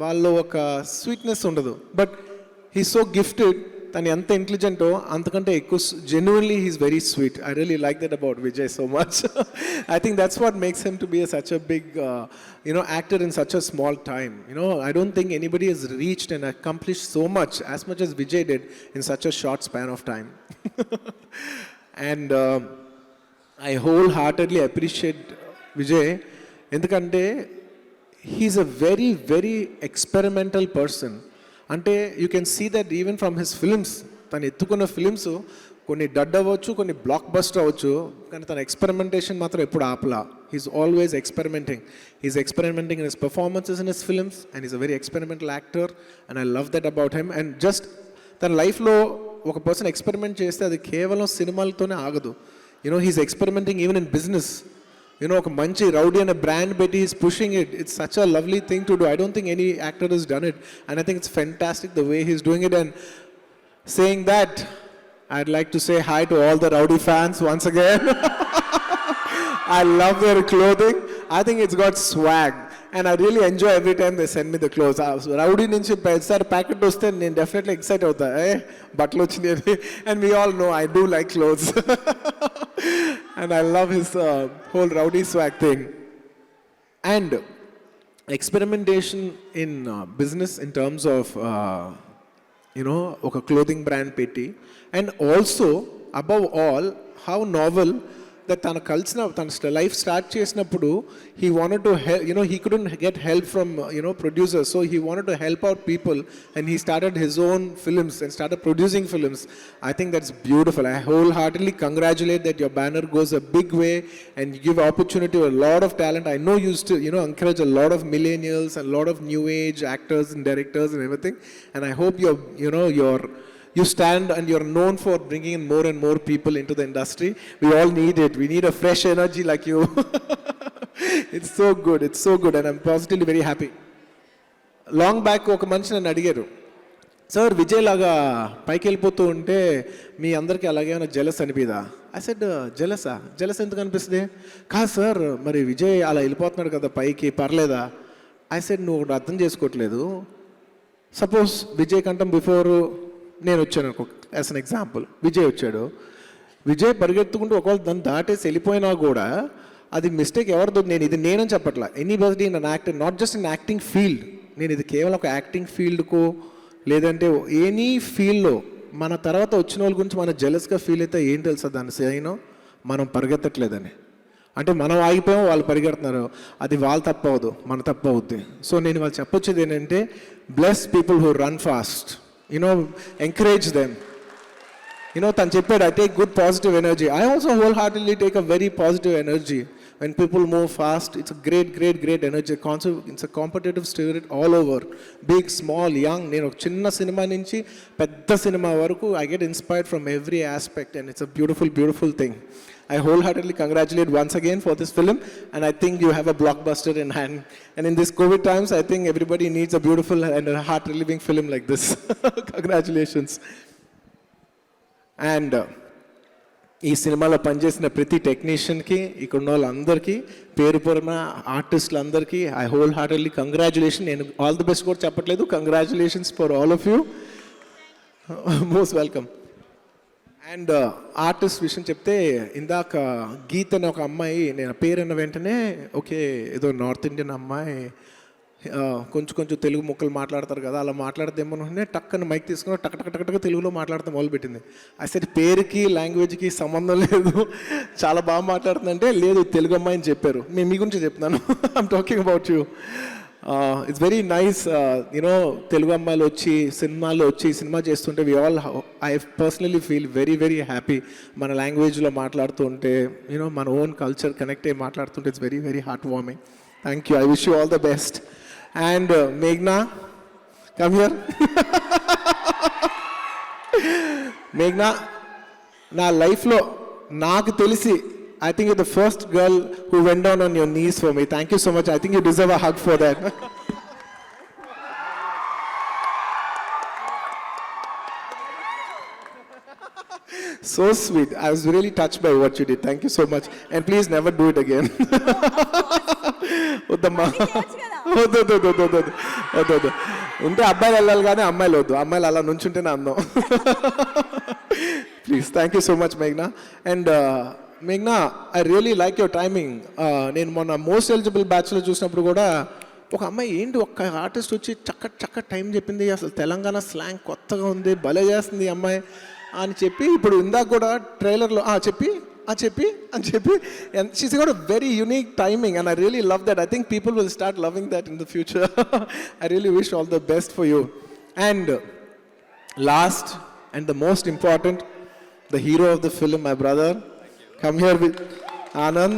వాళ్ళు ఒక sweetness ఉండదు. But he's so gifted, తను ఎంత ఇంటెలిజెంటో అంతకంటే ఎక్కువ genuinely he's very sweet. I really like that about Vijay so much. I think that's what makes him to be such a big actor in such a small time. I don't think anybody has reached and accomplished so much as Vijay did in such a short span of time. And I wholeheartedly appreciate Vijay ఎందుకంటే he's a very very experimental person. అంటే you can see that even from his films, తను ఎత్తుకున్న films కొన్ని డడ్ అవ్వచ్చు, కొన్ని block buster అవ్వచ్చు, కానీ తన ఎక్స్పెరిమెంటేషన్ మాత్రం ఎప్పుడు ఆపలా. He's always experimenting. He's experimenting in his performances in his films and is a very experimental actor and I love that about him. And just తన లైఫ్లో ఒక పర్సన్ ఎక్స్పెరిమెంట్ చేస్తే అది కేవలం సినిమాలతోనే ఆగదు. You know he's experimenting even in business. You know ఒక మంచి rowdy అనే బ్రాండ్ పెట్టి he's pushing it. It's such a lovely thing to do. I don't think any actor has done it and I think it's fantastic the way he's doing it. And saying that, I'd like to say hi to all the Rowdy fans once again. I love their clothing. I think it's got swag. And I really enjoy every time they send me the clothes. Rowdy నుంచి పెద్దసారి packet వస్తే నేను definitely excite అవుతా. బట్టలు వచ్చినాయి. And we all know I do like clothes. And I love his whole Rowdy swag thing. And experimentation in business in terms of ఒక clothing brand పెట్టి, and also above all how novel that తన life start చేసినప్పుడు he wanted to help, he couldn't get help from producers, so he wanted to help out people and he started his own films and started producing films. I think that's beautiful. I wholeheartedly congratulate that your banner goes a big way and you give opportunity to a lot of talent. I know you still, encourage a lot of millennials and a lot of new age actors and directors and everything. And I hope you stand and you're known for bringing in more and more people into the industry. We all need it. We need a fresh energy like you. It's so good. It's so good. And I'm positively very happy. Long back, ఒక మనిషి నన్ను అడిగారు, sir Vijay లాగా పైకి వెళ్ళిపోతూ ఉంటే మీ అందరికీ అలాగేమైనా jealous అనిపిదా? I said jealous ఎందుకు అనిపిస్తుంది? కాదు సార్, మరి విజయ్ అలా వెళ్ళిపోతున్నాడు కదా పైకి, పర్లేదా? ఐ సెడ్ నువ్వు ఒకటి అర్థం చేసుకోవట్లేదు. సపోజ్ విజయ్ కంటే బిఫోర్ నేను వచ్చాను అనుకో, యాజ్ అన్ ఎగ్జాంపుల్. విజయ్ వచ్చాడు, విజయ్ పరిగెత్తుకుంటూ ఒకవేళ దాన్ని దాటేసి వెళ్ళిపోయినా కూడా అది మిస్టేక్ ఎవరిదో, ఇది నేనని చెప్పట్లా. Anybody in an actor, not just in acting field, నేను ఇది కేవలం ఒక యాక్టింగ్ ఫీల్డ్కో లేదంటే ఎనీ ఫీల్డ్లో మన తర్వాత వచ్చిన వాళ్ళ గురించి మనం జెలస్గా ఫీల్ అయితే ఏం తెలుసా దాని సైనో, మనం పరిగెత్తట్లేదని. అంటే మనం ఆగిపోయాం, వాళ్ళు పరిగెడుతున్నారు, అది వాళ్ళ తప్పు అవ్వదు, మన తప్పు అవుద్ది. సో నేను వాళ్ళు చెప్పొచ్చేది ఏంటంటే, bless people who run fast, encourage them. తను చెప్పాడు, I take good positive energy. I also wholeheartedly take a very positive energy. When people move fast, it's a great energy. It's a competitive spirit all over. Big, small, young. నేను ఒక చిన్న cinema నుంచి పెద్ద cinema వరకు I get inspired from every aspect and it's a beautiful thing. I wholeheartedly congratulate once again for this film and I think you have a blockbuster in hand. And in this COVID times, I think everybody needs a beautiful and a heart-relieving film like this. Congratulations. And ఈ సినిమాలో పనిచేసిన ప్రతి టెక్నీషియన్కి, ఇక్కడ ఉన్న వాళ్ళందరికీ, పేరు పేరున ఆర్టిస్టులందరికీ I wholeheartedly congratulation. నేను ఆల్ ది బెస్ట్ కూడా చెప్పట్లేదు, congratulations for all of you. Most welcome. And artist విషయం చెప్తే, ఇందాక గీత్ అనే ఒక అమ్మాయి, నేను పేరు అన్న వెంటనే ఓకే ఏదో నార్త్ ఇండియన్ అమ్మాయి, కొంచెం తెలుగు ముక్కలు మాట్లాడతారు కదా, అలా మాట్లాడదేమోనే టక్కని మైక్ తీసుకుని టక్ తెలుగులో మాట్లాడతాం మొదలుపెట్టింది. అసలు పేరుకి లాంగ్వేజ్కి సంబంధం లేదు, చాలా బాగా మాట్లాడుతుందంటే, లేదు తెలుగు అమ్మాయి అని చెప్పారు. నేను మీ గురించి చెప్తున్నాను. I'm talking about you. It's very nice, Telugu అమ్మాయిలు వచ్చి సినిమాల్లో వచ్చి సినిమా చేస్తుంటే I personally feel very happy. మన లాంగ్వేజ్లో మాట్లాడుతూ ఉంటే, మన ఓన్ కల్చర్ కనెక్ట్ అయ్యి మాట్లాడుతుంటే it's very heart warming. Thank you. I wish you all the best. And మేఘ్నా, come here. మేఘ్నా, నా లైఫ్లో నాకు తెలిసి I think you're the first girl who went down on your knees for me. Thank you so much. I think you deserve a hug for that. So sweet. I was really touched by what you did. Thank you so much. And please never do it again. వద్దు. ఉంటే అబ్బాయిలు వెళ్ళాలి కానీ అమ్మాయిలు వద్దు. అమ్మాయిలు అలా నుంచుంటేనే అందం. Please. Thank you so much మేఘ్నా. అండ్ మేఘ్నా, I really like your timing. నేను మొన్న మోస్ట్ ఎలిజిబుల్ బ్యాచ్లో చూసినప్పుడు కూడా ఒక అమ్మాయి ఏంటి ఒక్క ఆర్టిస్ట్ వచ్చి చక్క టైం చెప్పింది, అసలు తెలంగాణ స్లాంగ్ కొత్తగా ఉంది, భలే చేస్తుంది అమ్మాయి అని చెప్పి, ఇప్పుడు ఇందాక కూడా ట్రైలర్లో చెప్పి అని చెప్పి, and she's got a very unique timing and I really love that. I think people will start loving that in the future. I really wish all the best for you. And last and the most important, the hero of the film, my brother. Come here with Anand.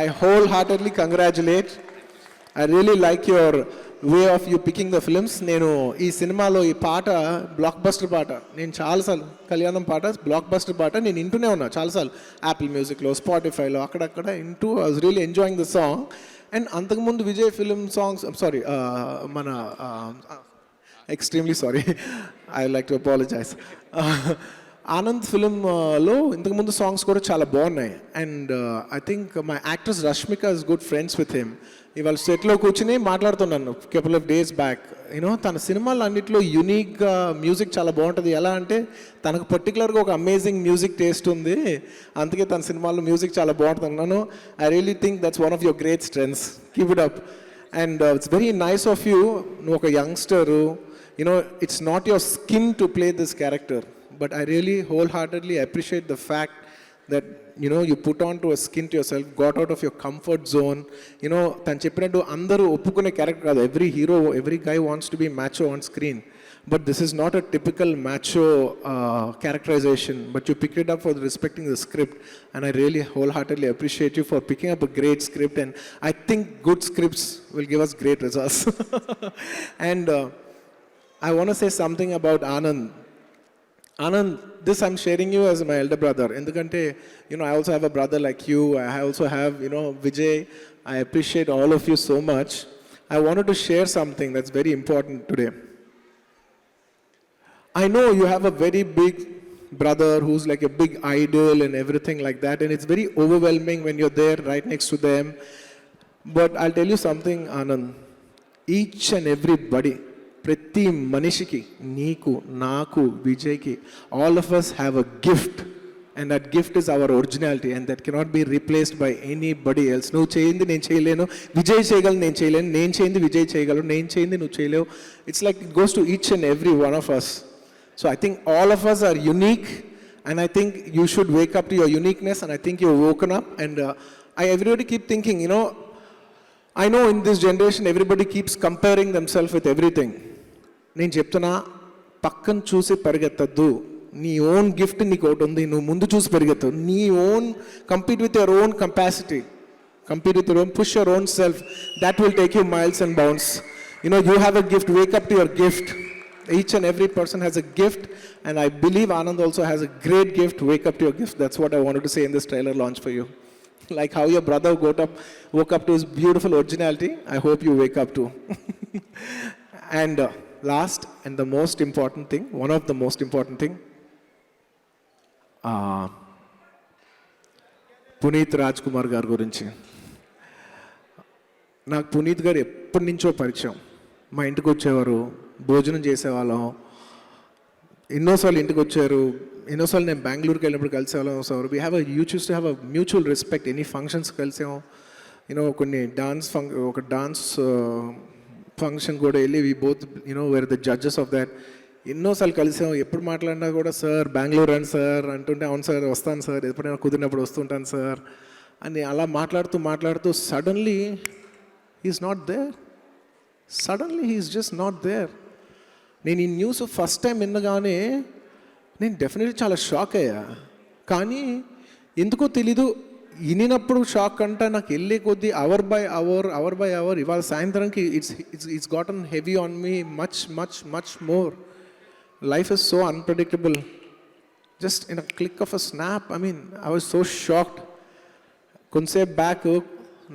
I wholeheartedly congratulate. I really like your way of you picking the films. నేను ఈ సినిమాలో ఈ పాట block buster పాట నేను చాలాసార్లు కళ్యాణం పాట బ్లాక్ బస్టర్ పాట నేను వింటూనే ఉన్నా చాలాసార్లు యాపిల్ మ్యూజిక్లో స్పాటిఫైలో అక్కడక్కడ వింటూ I was really enjoying the song. And అంతకుముందు విజయ్ ఫిలిం సాంగ్స్ సారీ మన extremely sorry I like to apologise Anand ఫిలింలో ఇంతకుముందు సాంగ్స్ కూడా చాలా బాగున్నాయి. And I think my actress Rashmika is good friends with him. ఇవాళ సెట్లో కూర్చుని మాట్లాడుతున్నాను couple of days back. You know తన సినిమాలు అన్నింటిలో యూనిక్గా మ్యూజిక్ చాలా బాగుంటుంది. ఎలా అంటే తనకు పర్టికులర్గా ఒక అమేజింగ్ మ్యూజిక్ టేస్ట్ ఉంది, అందుకే తన సినిమాల్లో మ్యూజిక్ చాలా బాగుంటుంది అన్నాను. I really think that's one of your great strengths. Keep it up. And it's very nice of you. నువ్వు ఒక youngster, you know it's not your skin to play this character. But I really wholeheartedly appreciate the fact that, you know, you put on to a skin to yourself, got out of your comfort zone. You know, tan cheppinattu andaru oppukune character kaadu. Every hero, every guy wants to be macho on screen. But this is not a typical macho characterization. But you picked it up for respecting the script. And I really wholeheartedly appreciate you for picking up a great script. And I think good scripts will give us great results. And I want to say something about Anand. Anand, this I'm sharing you as my elder brother. Endukante, you know, I also have a brother like you. I also have, you know, Vijay. I appreciate all of you so much. I wanted to share something that's very important today. I know you have a very big brother who's like a big idol and everything like that, and it's very overwhelming when you're there right next to them. But I'll tell you something, Anand. Each and everybody, ప్రతి మనిషికి, నీకు, నాకు, విజయ్కి, all of us have a gift. And that gift is our originality and that cannot be replaced by anybody else. నువ్వు చేయింది నేను చేయలేను, విజయ్ చేయగలను నేను చేయలేను, నేను చేయింది విజయ్ చేయగలరు, నేను చేయింది నువ్వు చేయలేవు. It's like it goes to each and every one of us. So I think all of us are unique and I think you should wake up to your uniqueness and I think you woken up. And everybody keep thinking, you know, I know in this generation everybody keeps comparing themselves with everything. నేను చెప్తున్నా, పక్కన చూసి పరిగెత్తద్దు. నీ own gift నీకు ఒకటి ఉంది, నువ్వు ముందు చూసి పరిగెత్తు. నీ own compete with your own capacity, compete with your own, push your own self. That will take you miles and bounds. You know, you have a gift, wake up to your gift. Each and every person has a gift, and I believe Anand also has a great gift. Wake up to your gift. That's what I wanted to say in this trailer launch for you. Like how your brother woke up to his beautiful originality, I hope you wake up too. And last and the most important thing, one of the most important thing, Puneeth Raj Kumar గారి గురించి. నాకు పునీత్ గారు ఎప్పటి నుంచో పరిచయం. మా ఇంటికి వచ్చేవారు, భోజనం చేసేవాళ్ళం, ఎన్నోసార్లు ఇంటికి వచ్చారు, ఎన్నోసార్లు నేను బెంగళూరుకి వెళ్ళినప్పుడు కలిసేవాళ్ళం. So we have used to have a mutual respect. Any functions కలిసాము, యూనో కొన్ని ఒక డాన్స్ ఫంక్షన్ కూడా వెళ్ళి we both you know were the judges of that. ఎన్నోసార్లు కలిసాం. ఎప్పుడు మాట్లాడినా కూడా సార్ బెంగళూరు రండి సార్ అంటుంటే, అవును సార్ వస్తాను సార్, ఎప్పుడైనా కుదిరినప్పుడు వస్తుంటాను సార్ అని అలా మాట్లాడుతూ suddenly he's not there. Suddenly he's just not there. నేను ఈ న్యూస్ ఫస్ట్ టైం వినగానే నేను డెఫినెట్లీ చాలా షాక్ అయ్యా. కానీ ఎందుకో తెలీదు, వినినప్పుడు షాక్ అంటే నాకు వెళ్ళే కొద్దీ అవర్ బై అవర్ ఇవాళ సాయంత్రంకి it's gotten heavy on me much more. Life is so unpredictable. Just in a click of a snap, I mean, I was so shocked. కొంతసేపు బ్యాక్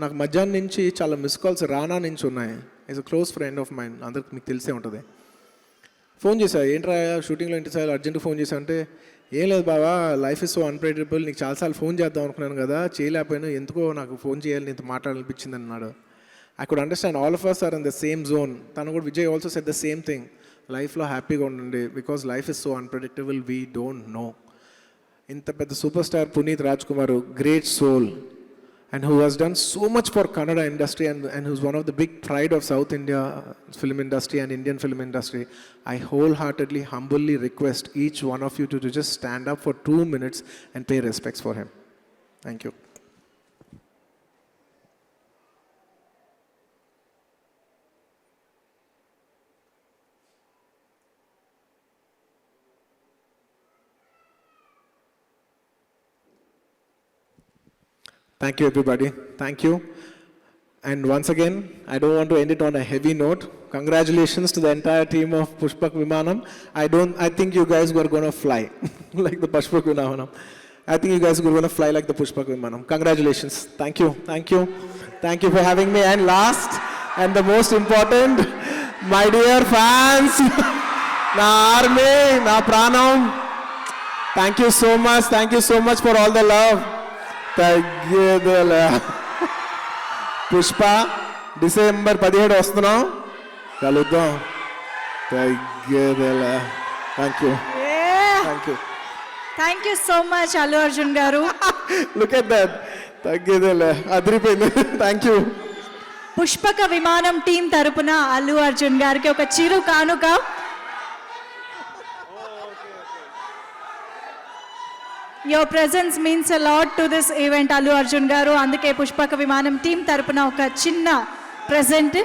నాకు మధ్యాహ్నం నుంచి చాలా మిస్ కాల్స్ రానా నుంచి ఉన్నాయి. Is a close friend of mind, అందరికి మీకు తెలిసే ఉంటుంది. ఫోన్ చేశా, ఏంట్రా షూటింగ్లో ఇంటి సార్ అర్జెంట్గా ఫోన్ చేశా అంటే, ఏం లేదు బాబా, లైఫ్ ఇస్ సో అన్ప్రెడిక్టబుల్, నీకు చాలాసార్లు ఫోన్ చేద్దాం అనుకున్నాను కదా, చేయలేకపోయాను, ఎందుకో నాకు ఫోన్ చేయాలి, నీతో మాట్లాడాలనిపించింది అన్నాడు. I could understand all of us are in the same zone. తను కూడా Vijay also said the same thing. లైఫ్లో హ్యాపీగా ఉండండి, because life is so unpredictable, we don't know. ఇంత పెద్ద super star Puneeth Raj Kumar, great soul, and who has done so much for Kannada industry and who's one of the big pride of South India film industry and Indian film industry. I wholeheartedly, humbly request each one of you to just stand up for 2 minutes and pay respects for him. Thank you. Thank you, everybody. Thank you. And once again, I don't want to end it on a heavy note. Congratulations to the entire team of Pushpak Vimanam. I think you guys were going to fly like the Pushpak Vimanam. I think you guys were going to fly like the Pushpak Vimanam. Congratulations. Thank you. Thank you. Thank you for having me. And last and the most important, my dear fans, na army, na pranam. Thank you so much. Thank you so much for all the love. Pushpa December 17 వస్తున్నాం, కలుద్దాం. తగ్గేదేలా. Thank you. Thank you. Thank you so much Allu Arjun garu. Look at that. తగ్గేదేలా అదిరిపోయింది. Thank you. పుష్పక విమానం team తరపున అల్లు అర్జున్ గారికి ఒక చిరు కానుక. Your presence means a lot to this event, Allu Arjun garu. అందుకే పుష్పక విమానం టీం తరపున ఒక చిన్న ప్రెజెంట్